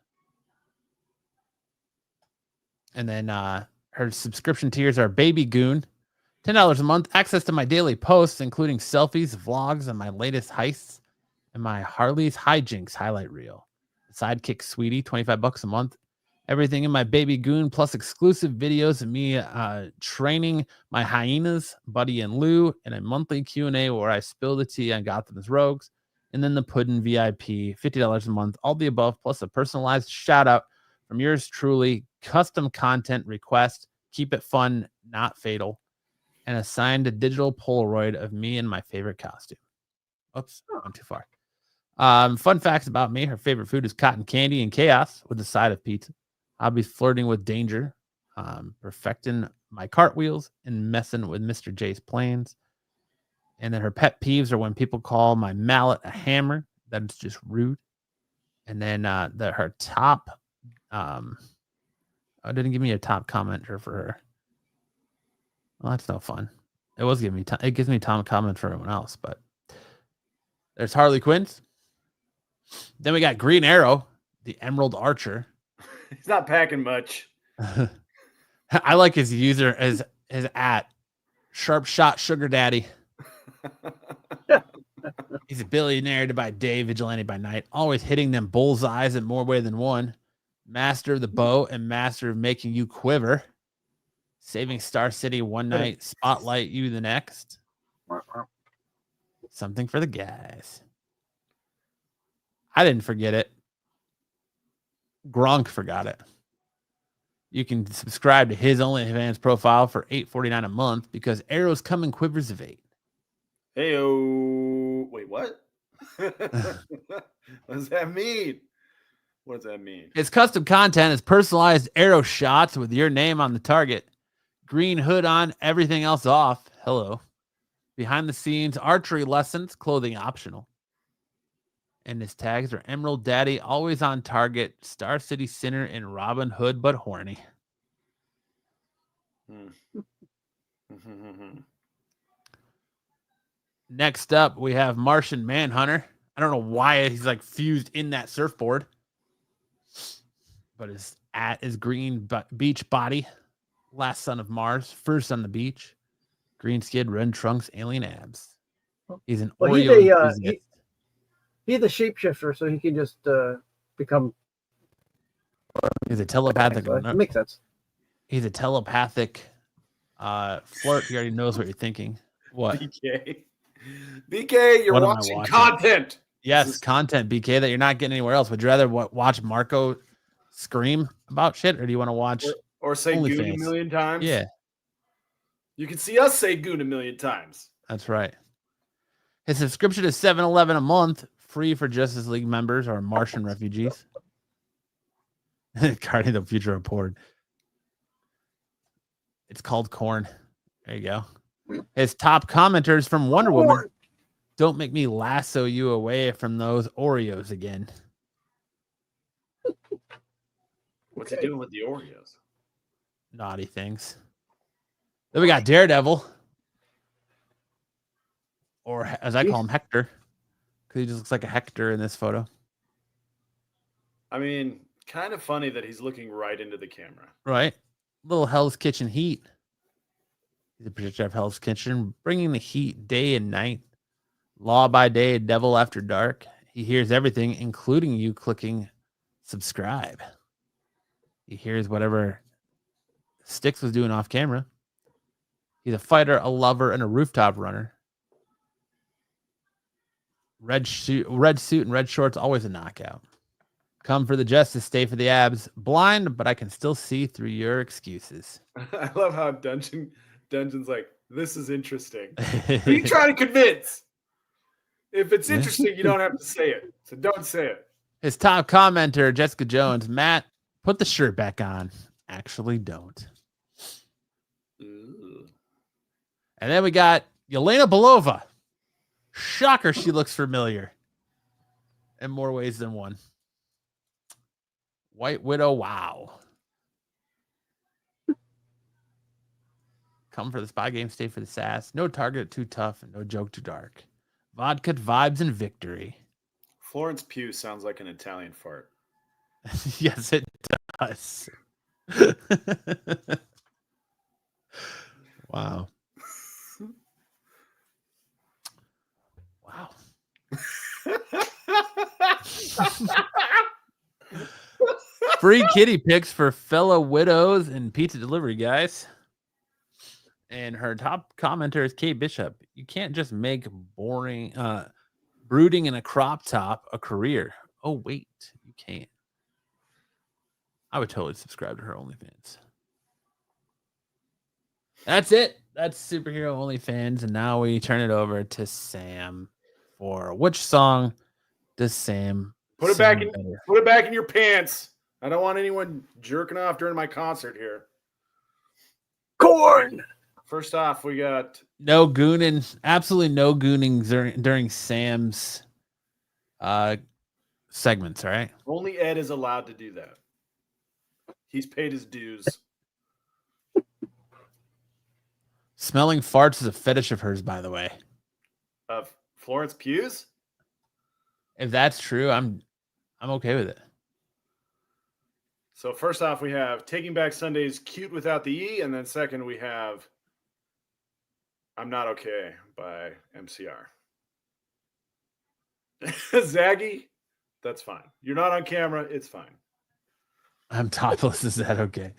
And then her subscription tiers are Baby Goon, $10 a month, access to my daily posts, including selfies, vlogs, and my latest heists, and my Harley's hijinks highlight reel. Sidekick Sweetie, $25 a month. Everything in my Baby Goon, plus exclusive videos of me training my hyenas, Buddy and Lou, and a monthly Q&A where I spill the tea on Gotham's rogues. And then the Puddin' VIP, $50 a month, all the above, plus a personalized shout out from yours truly, custom content request, keep it fun, not fatal, and a signed digital Polaroid of me in my favorite costume. Oops, went too far. Fun facts about me. Her favorite food is cotton candy and chaos with a side of pizza. I'll be flirting with danger, perfecting my cartwheels, and messing with Mr. J's plans. And then her pet peeves are when people call my mallet a hammer. That's just rude. And then her top, didn't give me a top commenter for her. Well, that's no fun. It was giving me it gives me top comment for everyone else, but there's Harley Quinn. Then we got Green Arrow, the Emerald Archer. He's not packing much. I like his user his at Sharp Shot Sugar Daddy. He's a billionaire by day, vigilante by night, always hitting them bullseyes in more way than one. Master of the bow and master of making you quiver. Saving Star City one night, Spotlight you the next. Something for the guys. I didn't forget it. Gronk forgot it. You can subscribe to his OnlyFans profile for $8.49 a month because arrows come in quivers of 8. Hey, wait, what? What does that mean? What does that mean? His custom content is personalized arrow shots with your name on the target. Green hood on, everything else off. Hello. Behind the scenes, archery lessons, clothing optional. And his tags are Emerald Daddy, always on target, Star City Sinner, and Robin Hood, but horny. Next up, we have Martian Manhunter. I don't know why he's like fused in that surfboard, but his green beach body, last son of Mars, first on the beach, green skid, red trunks, alien abs. He's an Oreo enthusiast. He's a shapeshifter, so he can just become. He's a telepathic. It makes sense. He's a telepathic flirt. He already knows what you're thinking. What? BK, you're watching content. Yes, content, BK, that you're not getting anywhere else. Would you rather watch Marco scream about shit, or do you want to watch or say OnlyFans? goon a million times? Yeah. You can see us say goon a million times. That's right. His subscription is $7.11 a month, free for Justice League members or Martian refugees. Guardian of the Future Report. It's called Corn. There you go. His top commenters from Wonder Woman. Don't make me lasso you away from those Oreos again. What's he doing with the Oreos? Naughty things. Then we got Daredevil. Or as I call him, Hector. Because he just looks like a Hector in this photo. I mean, kind of funny that he's looking right into the camera. Right. Little Hell's Kitchen heat. He's a projector of Hell's Kitchen, bringing the heat day and night. Law by day, devil after dark. He hears everything, including you clicking subscribe. He hears whatever Styx was doing off camera. He's a fighter, a lover, and a rooftop runner. Red suit, and red shorts, always a knockout. Come for the justice, stay for the abs. Blind, but I can still see through your excuses. I love how Dungeon's like, this is interesting. Who are you trying to convince? If it's interesting, you don't have to say it. So don't say it. His top commenter, Jessica Jones. Matt, put the shirt back on. Actually, don't. Ooh. And then we got Yelena Belova. Shocker, she looks familiar. In more ways than one. White Widow, wow. Come for the spy game, stay for the sass. No target too tough, and no joke too dark. Vodka vibes and victory. Florence Pugh sounds like an Italian fart. Yes, it does. Wow. Wow. Free kitty pics for fellow widows and pizza delivery guys. And her top commenter is Kate Bishop. You can't just make boring, brooding in a crop top a career. Oh, wait, you can't. I would totally subscribe to her OnlyFans. That's it. That's Superhero OnlyFans. And now we turn it over to Sam for which song does Sam put it back in? Put it back in your pants. I don't want anyone jerking off during my concert here. Corn. First off, we got no gooning, absolutely no gooning during Sam's segments. All right, only Ed is allowed to do that. He's paid his dues. Smelling farts is a fetish of hers, by the way. Of Florence Pugh's? If that's true, I'm okay with it. So first off, we have Taking Back Sunday's Cute Without the E, and then second we have I'm Not Okay by MCR. Zaggy, that's fine. You're not on camera, it's fine. I'm topless, is that okay?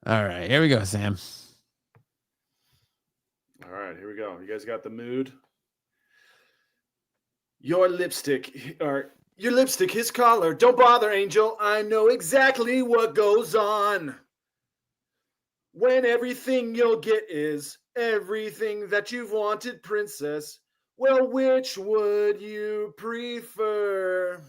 All right, here we go, Sam. All right, here we go. You guys got the mood? Your lipstick, his collar. Don't bother, Angel. I know exactly what goes on. When everything you'll get is everything that you've wanted, princess. Well, which would you prefer?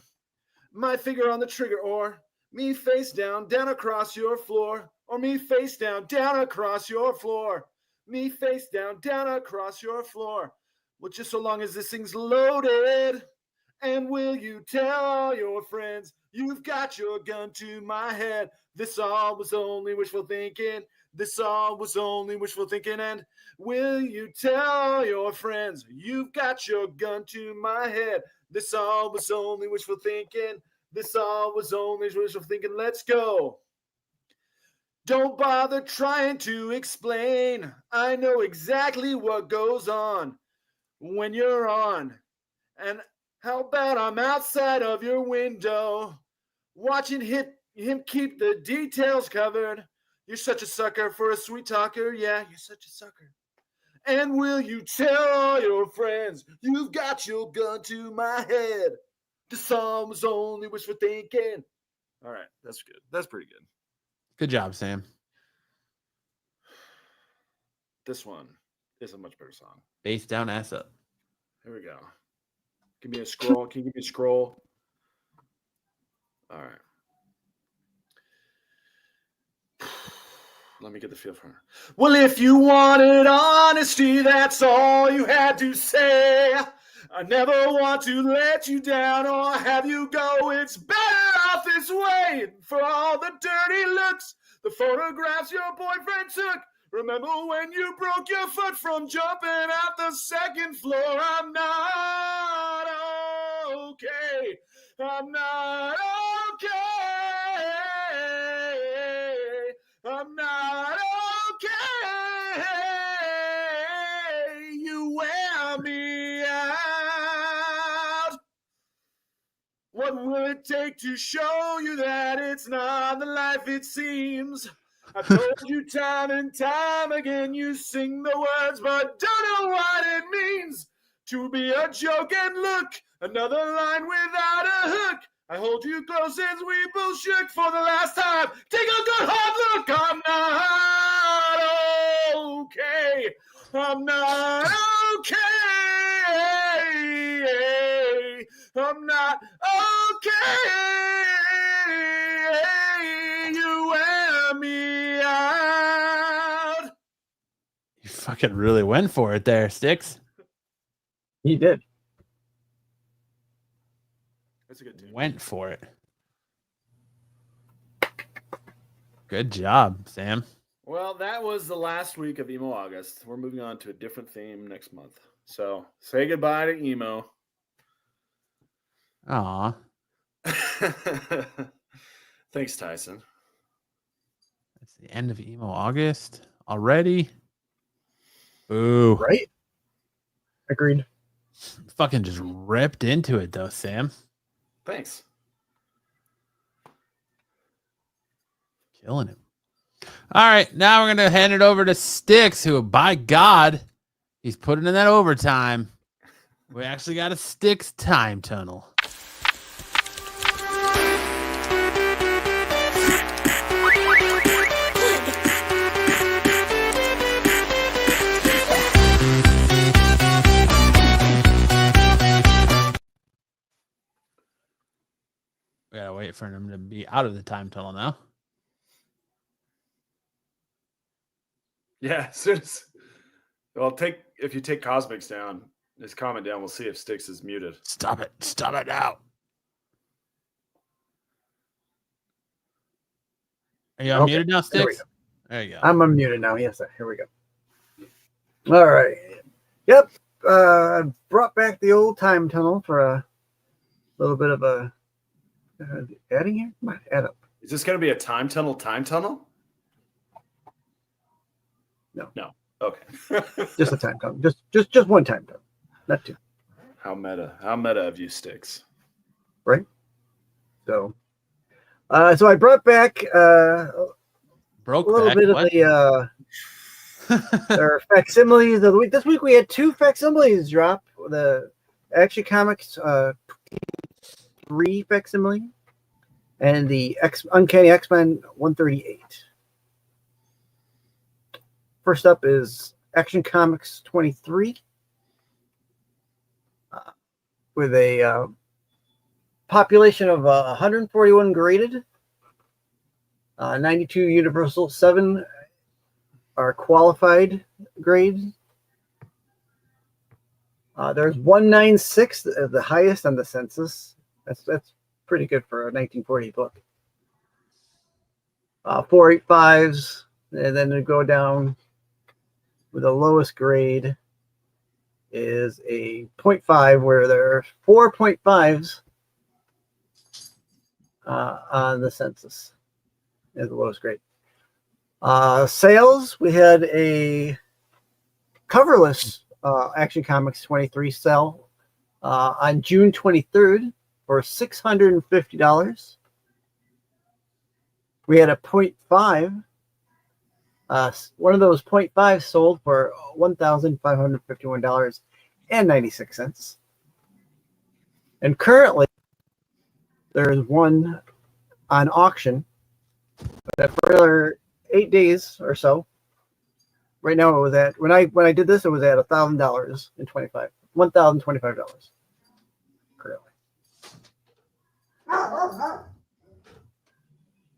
My finger on the trigger, or me face down, down across your floor, or me face down, down across your floor, me face down, down across your floor. Well, just so long as this thing's loaded. And will you tell all your friends you've got your gun to my head? This all was only wishful thinking. This all was only wishful thinking. And will you tell all your friends you've got your gun to my head? This all was only wishful thinking. This all was only wishful thinking. Let's go. Don't bother trying to explain. I know exactly what goes on when you're on. And how about I'm outside of your window, watching him keep the details covered. You're such a sucker for a sweet talker. Yeah, you're such a sucker. And will you tell all your friends you've got your gun to my head? The song was only wishful thinking. All right, that's good. That's pretty good. Good job, Sam. This one is a much better song. Face down, ass up. Here we go. Give me a scroll. Can you give me a scroll? All right. Let me get the feel for her. Well, if you wanted honesty, that's all you had to say. I never want to let you down or have you go. It's better off this way. For all the dirty looks, the photographs your boyfriend took. Remember when you broke your foot from jumping out the second floor? I'm not okay. I'm not okay. I'm not okay. You wear me out. What will it take to show you that it's not the life it seems? I've told you time and time again, you sing the words, but don't know what it means to be a joke. And look, another line without a hook. I hold you close as we both shook for the last time. Take a good hard look. I'm not okay. I'm not okay. I'm not okay. You wear me out. You fucking really went for it there, Sticks. He did. That's a good tune. Went for it. Good job, Sam. Well, that was the last week of Emo August. We're moving on to a different theme next month. So say goodbye to emo. Aw. Thanks, Tyson. That's the end of Emo August already. Boo. Right? Agreed. Fucking just ripped into it though, Sam. Thanks. Killing him. All right, now we're gonna hand it over to Sticks, who, by God, he's putting in that overtime. We actually got a Sticks time tunnel. We gotta wait for him to be out of the time tunnel now. Yeah, as soon as if you take Cosmics down, his comment down, we'll see if Sticks is muted. Stop it. Stop it now. Are you unmuted now, There we Sticks? go. There you go. I'm unmuted now. Yes, sir. Here we go. All right. Yep. Brought back the old time tunnel for a little bit of a adding here. Come on, add up. Is this going to be a time tunnel? No. Okay. Just a time tunnel. Just one time tunnel, not two. How meta of you, Sticks. Right. So I brought back. Brought Broke a little back. bit of What? the their facsimiles of the week. This week we had 2 facsimiles drop. The Action Comics 3 facsimile and the Uncanny X-Men 138. First up is Action Comics 23 with a population of 141 graded, 92 universal, 7 are qualified grades. There's 196, the highest on the census. That's pretty good for a 1940 book. 485s, and then to go down with the lowest grade is a 0.5, where there are 4.5s on the census is the lowest grade. Sales, we had a coverless Action Comics 23 sell on June 23rd for $650. We had a 0.5. One of those 0.5 sold for $1,551.96. And currently, there's one on auction. But for another 8 days or so. Right now, it was at when I did this, it was at $1,025 currently.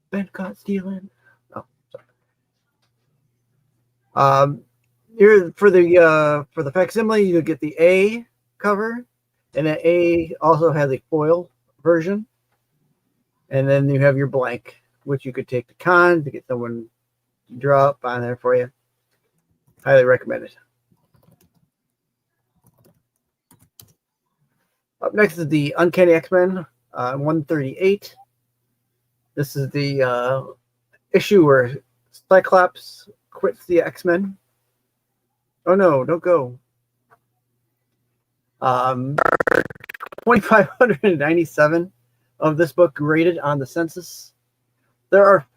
Been caught stealing. Oh, sorry. Here for the facsimile, you get the A cover, and the A also has a foil version, and then you have your blank, which you could take to con to get someone to draw up on there for you. Highly recommend it. Up next is the Uncanny X-Men 138. This is the issue where Cyclops quits the X-Men. Oh no, don't go. 2,597 of this book graded on the census. There are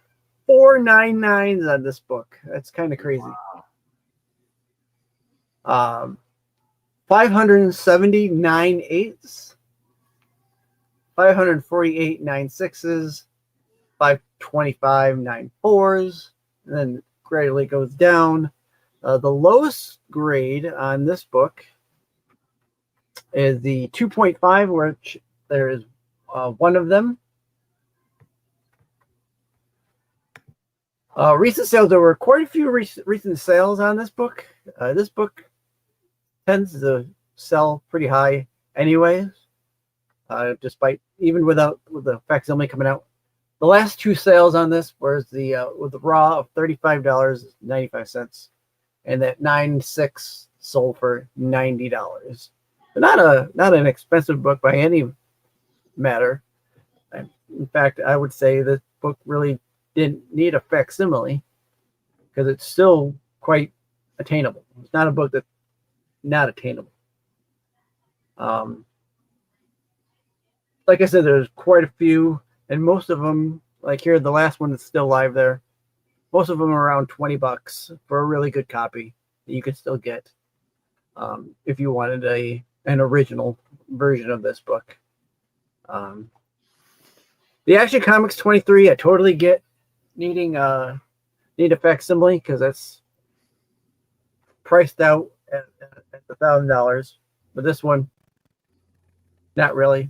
499s on this book. That's kind of crazy. 579 eighths, 548 9/6s, 525 9/4s, and then gradually goes down. The lowest grade on this book is the 2.5, which there is one of them. Recent sales, there were quite a few recent sales on this book. This book tends to sell pretty high anyways, despite even with the facsimile coming out. The last 2 sales on this was with the raw of $35.95, and that 9/6 sold for $90. But not an expensive book by any matter. In fact, I would say this book really didn't need a facsimile because it's still quite attainable. It's not a book that's not attainable. Like I said, there's quite a few, and most of them, like here, the last one that's still live there, most of them are around $20 for a really good copy that you could still get if you wanted an original version of this book. The Action Comics 23, I totally get need a facsimile because that's priced out at $1,000. But this one, not really.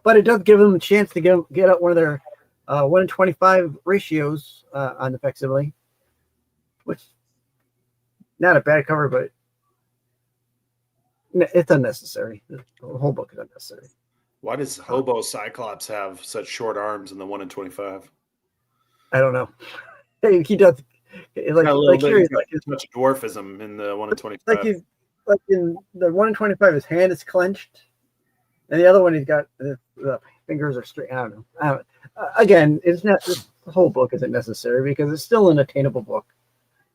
But it does give them a chance to get out one of their 1 in 25 ratios on the facsimile, which not a bad cover, but it's unnecessary. The whole book is unnecessary. Why does Hobo Cyclops have such short arms in the 1 in 25? I don't know. He does. Like here, like much dwarfism in the 1 in 25. Like in the 1 in 25, his hand is clenched, and the other one he's got the fingers are straight. I don't know. Again, it's not. The whole book isn't necessary because it's still an attainable book.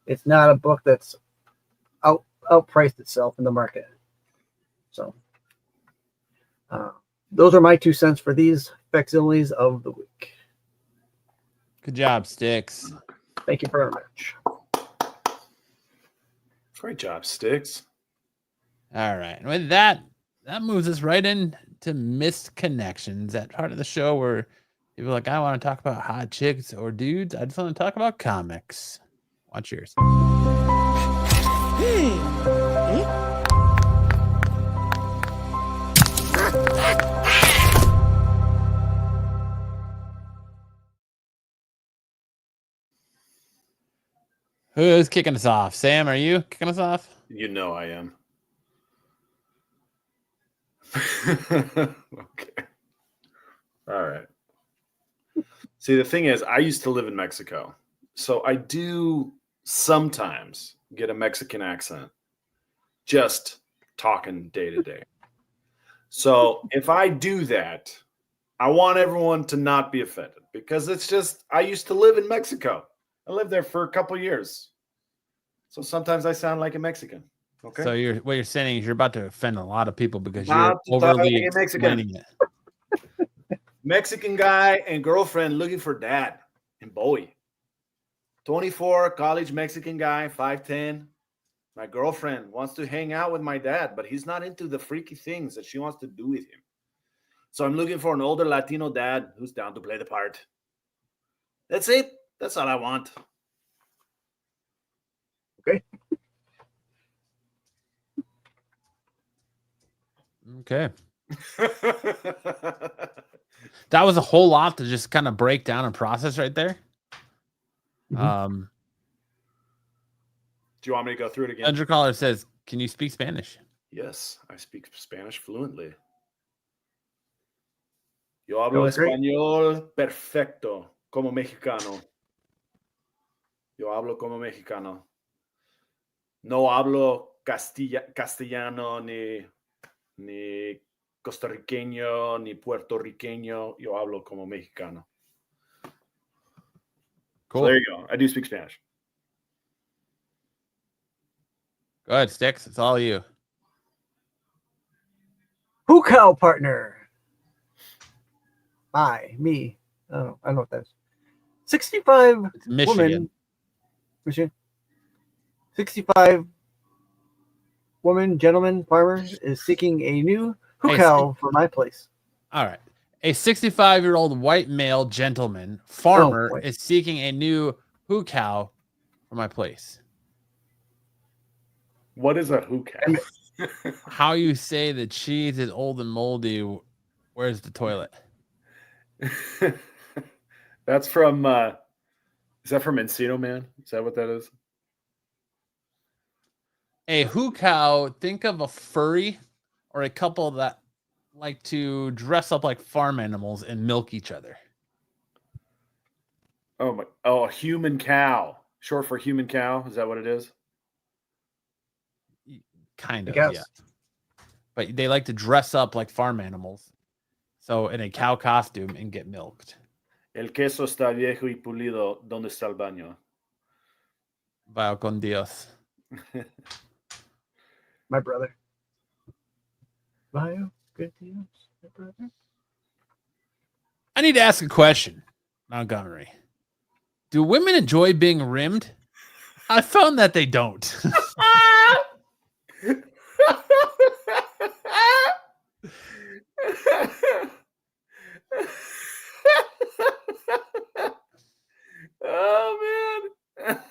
It's not a book that's outpriced itself in the market. So, those are my 2 cents for these facsimiles of the week. Good job, Sticks. Thank you very much. Great job, Sticks. All right. And with that, that moves us right into missed connections. That part of the show where people are like, I want to talk about hot chicks or dudes. I just want to talk about comics. Watch yours. Who's kicking us off? Sam, are you kicking us off? You know I am. Okay. All right. See, the thing is, I used to live in Mexico. So I do sometimes get a Mexican accent just talking day to day. So if I do that, I want everyone to not be offended because it's just, I used to live in Mexico. I lived there for a couple years. So sometimes I sound like a Mexican. Okay. So what you're saying is you're about to offend a lot of people because About you're to talk overly like a Mexican. explaining it. Mexican guy and girlfriend looking for dad and boy. 24, college Mexican guy, 5'10". My girlfriend wants to hang out with my dad, but he's not into the freaky things that she wants to do with him. So I'm looking for an older Latino dad who's down to play the part. That's it. That's all I want. Okay. Okay. That was a whole lot to just kind of break down and process right there. Mhm. Do you want me to go through it again? Andrew Caller says, can you speak Spanish? Yes, I speak Spanish fluently. Yo hablo Going great. español perfecto, como mexicano. Yo hablo como mexicano. No hablo castellano ni costarriqueño ni puertorriqueño. Yo hablo como mexicano. Cool. So there you go. I do speak Spanish. Go ahead, Sticks. It's all you. Who cow partner? Me. Oh, I know what that is. 65 It's Michigan. woman. Michigan. 65 woman, gentleman, farmer is seeking a new Hey, cow for my place. All right. A 65-year-old white male gentleman farmer wait. is seeking a new hoo cow for my place. What is a hoo cow? How you say the cheese is old and moldy? Where's the toilet? That's from is that from Encino Man? Is that what that is? A hoo cow, think of a furry or a couple that like to dress up like farm animals and milk each other. Oh, a human cow. Short for human cow. Is that what it is? Kind of, guess. yeah. But they like to dress up like farm animals. So in a cow costume and get milked. El queso está viejo y pulido. ¿Dónde está el baño? Vaya con Dios. My brother. Vaya con Dios, my brother. I need to ask a question, Montgomery. Do women enjoy being rimmed? I found that they don't. Oh man.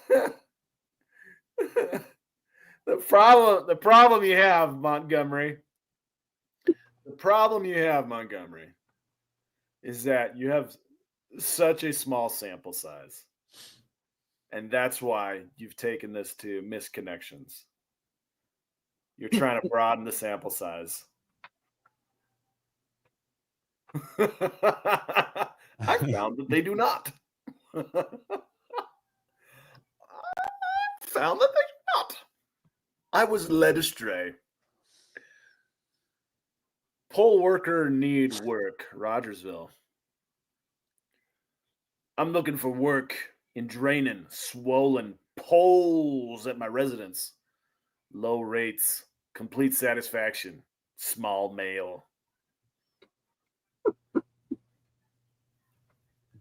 The problem you have, Montgomery. The problem you have, Montgomery, is that you have such a small sample size. And that's why you've taken this to misconnections. You're trying to broaden the sample size. I found that they do not. I found that they do not. I was led astray. Poll worker need work, Rogersville. I'm looking for work in draining, swollen poles at my residence. Low rates, complete satisfaction, small mail.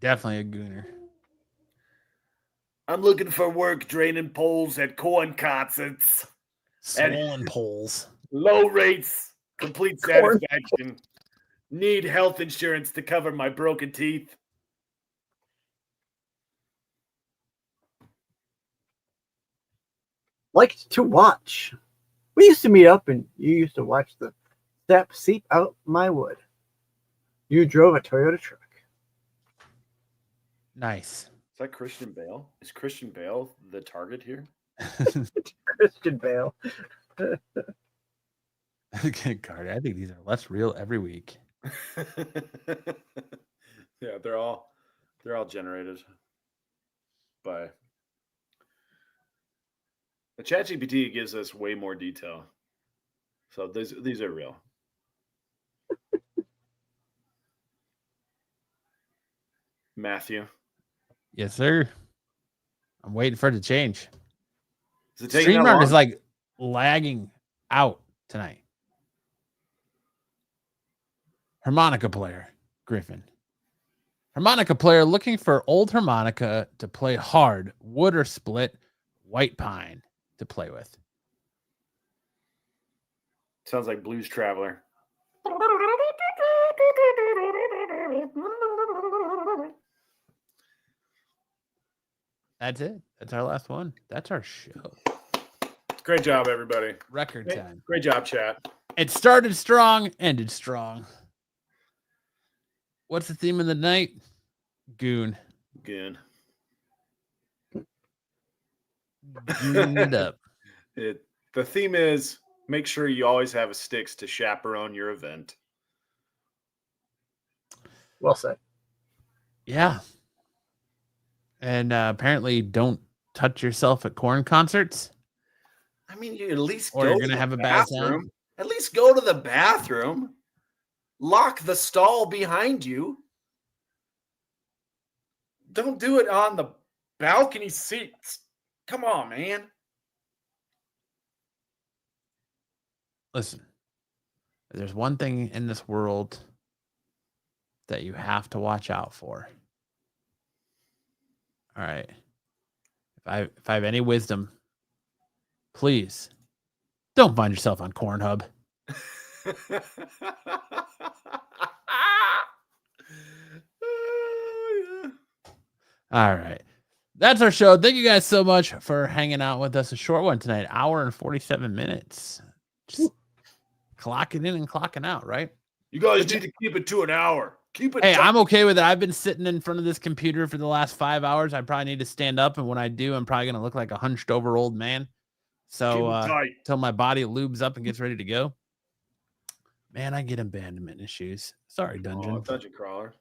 Definitely a gooner. I'm looking for work draining poles at corn concerts. Swollen poles. Low rates, complete Corn. satisfaction. Need health insurance to cover my broken teeth. Liked to watch. We used to meet up and you used to watch the sap seep out my wood. You drove a Toyota truck. Nice. Is that Christian Bale? Is Christian Bale the target here? Christian Bale. Cardi, I think these are less real every week. Yeah, they're all generated by the ChatGPT gives us way more detail. So these are real. Matthew. Yes, sir. I'm waiting for it to change. Is it taking that StreamYard long? is like lagging out tonight. Harmonica player, Griffin. Harmonica player looking for old harmonica to play hard, wood or split, white pine to play with. Sounds like Blues Traveler. That's it. That's our last one. That's our show. Great job, everybody. Record time. Great job, chat. It started strong, ended strong. What's the theme of the night? Goon. Goon. Goon it up. The theme is make sure you always have a Sticks to chaperone your event. Well said. Yeah. And apparently don't touch yourself at corn concerts. I mean, you at least Or go you're to gonna the have a bad bathroom. time. At least go to the bathroom. Lock the stall behind you. Don't do it on the balcony seats. Come on, man. Listen, there's one thing in this world that you have to watch out for. All right. If I have any wisdom, please don't find yourself on Cornhub. All right. That's our show. Thank you guys so much for hanging out with us. A short one tonight, hour and 47 minutes. Just clocking in and clocking out, right? You guys need to keep it to an hour. Keep it. Hey, tight. I'm okay with it. I've been sitting in front of this computer for the last 5 hours. I probably need to stand up, and when I do, I'm probably going to look like a hunched over old man. So tight. till my body lubes up and gets ready to go. Man, I get abandonment issues. Sorry, Dungeon. Oh, Dungeon Crawler.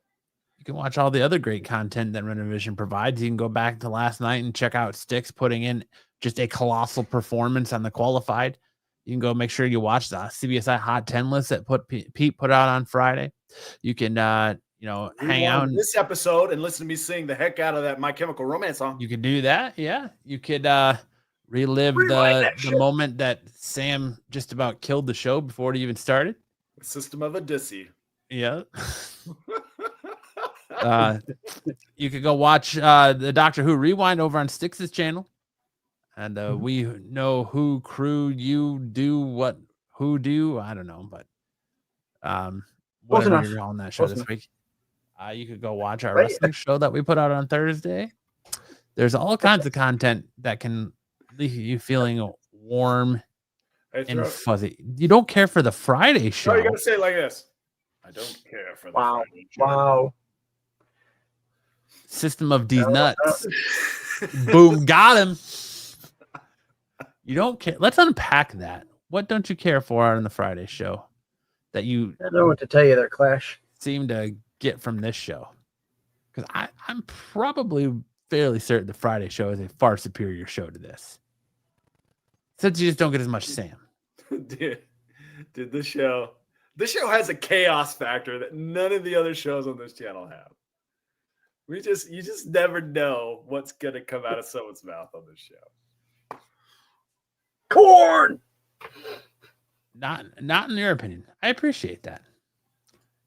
You can watch all the other great content that Renovision provides. You can go back to last night and check out Sticks putting in just a colossal performance on the qualified. You can go make sure you watch the CBSI Hot 10 list that Pete put out on Friday. You can, hang out in this episode and listen to me sing the heck out of that My Chemical Romance song. You could do that. Yeah. You could relive Rewind the moment that Sam just about killed the show before it even started. System of Odyssey. Yeah. You could go watch the Doctor Who Rewind over on Styx's channel. And we know who crew you do what who do. I don't know, but whatever you're on that show this week. You could go watch our wrestling show that we put out on Thursday. There's all kinds of content that can leave you feeling warm and fuzzy. You don't care for the Friday show. No, you gotta say it like this. I don't care for the Friday show. Wow. System of these nuts. Boom, got him. You don't care. Let's unpack that. What don't you care for on the Friday show that you I don't know what to tell you there, Clash. seem to get from this show? Because I'm probably fairly certain the Friday show is a far superior show to this. Since you just don't get as much Sam. Dude, this show has a chaos factor that none of the other shows on this channel have. You just never know what's gonna come out of someone's mouth on this show. Corn. Not in your opinion. I appreciate that.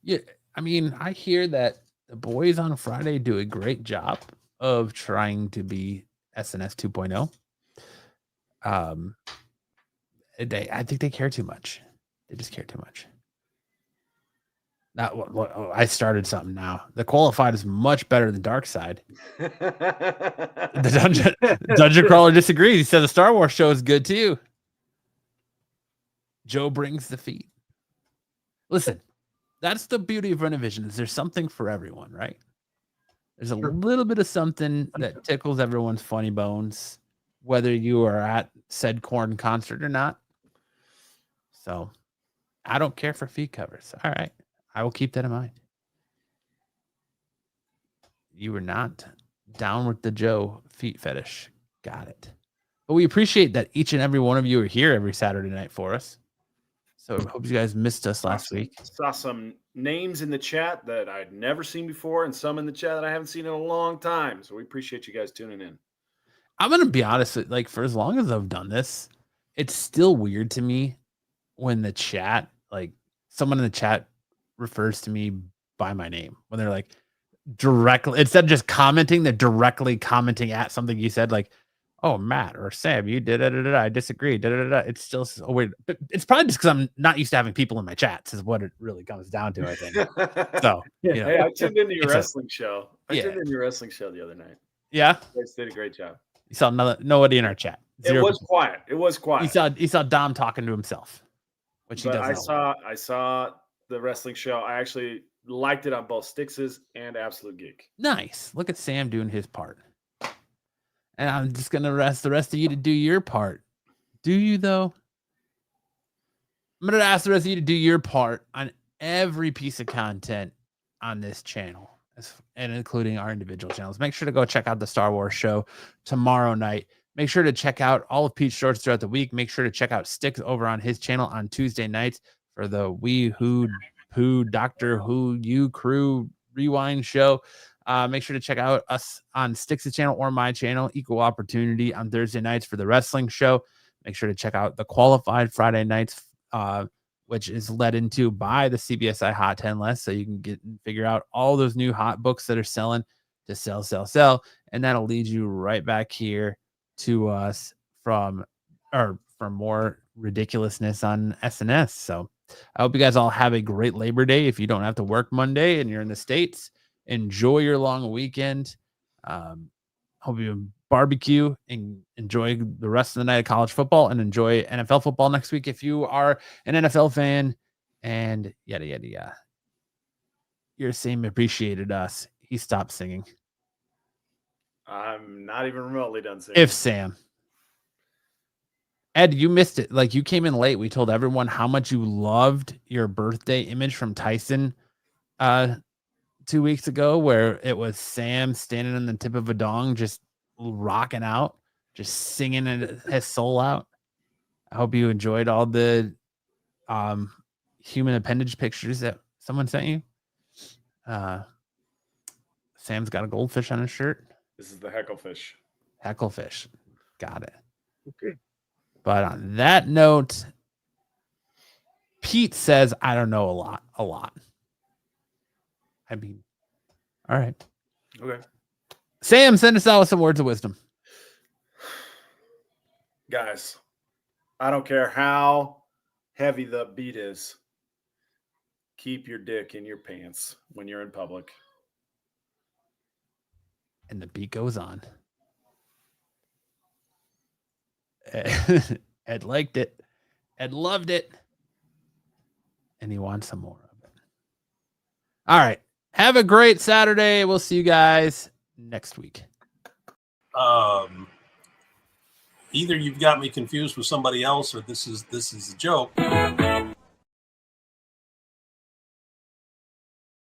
Yeah, I mean, I hear that the boys on Friday do a great job of trying to be SNS 2.0. I think they care too much. They just care too much. I started something now. The qualified is much better than Dark Side. The dungeon crawler disagrees. He said the Star Wars show is good too. Joe brings the feet. Listen, that's the beauty of Renovision. Is there's something for everyone, right? There's a little bit of something that tickles everyone's funny bones, whether you are at said Korn concert or not. So I don't care for feet covers. All right. I will keep that in mind. You were not down with the Joe feet fetish. Got it. But we appreciate that each and every one of you are here every Saturday night for us. So I hope you guys missed us last week. Saw some names in the chat that I'd never seen before and some in the chat that I haven't seen in a long time. So we appreciate you guys tuning in. I'm going to be honest, like for as long as I've done this, it's still weird to me when the chat, like someone in the chat refers to me by my name when they're like directly, instead of just commenting, they're directly commenting at something you said, like, oh, Matt or Sam, you did it. I disagree. It's still so weird. But it's probably just because I'm not used to having people in my chats is what it really comes down to, I think. So, you know, hey, I tuned into your wrestling show. I tuned into your wrestling show the other night. Yeah. You guys did a great job. You saw nobody in our chat. It was quiet. It was quiet. You saw Dom talking to himself, which he does. I saw the wrestling show. I actually liked it on both Stix's and Absolute Geek. Nice. Look at Sam doing his part. And I'm just going to ask the rest of you to do your part. Do you, though? I'm going to ask the rest of you to do your part on every piece of content on this channel, and including our individual channels. Make sure to go check out the Star Wars show tomorrow night. Make sure to check out all of Pete's shorts throughout the week. Make sure to check out Stix over on his channel on Tuesday nights for the We Who Pooh Doctor Who You Crew Rewind show. Make sure to check out us on Stix's channel or my channel, Equal Opportunity, on Thursday nights for the wrestling show. Make sure to check out the Qualified Friday nights, which is led into by the CBSI Hot 10 list. So you can get and figure out all those new hot books that are selling to sell. And that'll lead you right back here to us for more ridiculousness on SNS. So I hope you guys all have a great Labor Day. If you don't have to work Monday and you're in the States, enjoy your long weekend. Hope you barbecue and enjoy the rest of the night of college football and enjoy NFL football next week if you are an NFL fan, and yada, yada, yada. Your Sam appreciated us. He stopped singing. I'm not even remotely done singing. If Sam. Ed, you missed it. Like, you came in late. We told everyone how much you loved your birthday image from Tyson 2 weeks ago, where it was Sam standing on the tip of a dong, just rocking out, just singing his soul out. I hope you enjoyed all the human appendage pictures that someone sent you. Sam's got a goldfish on his shirt. This is the hecklefish. Hecklefish. Got it. Okay. But on that note, Pete says, I don't know a lot. I mean, all right. Okay. Sam, send us out with some words of wisdom. Guys, I don't care how heavy the beat is. Keep your dick in your pants when you're in public. And the beat goes on. Ed liked it. Ed loved it. And he wants some more of it. All right. Have a great Saturday. We'll see you guys next week. Either you've got me confused with somebody else or this is a joke.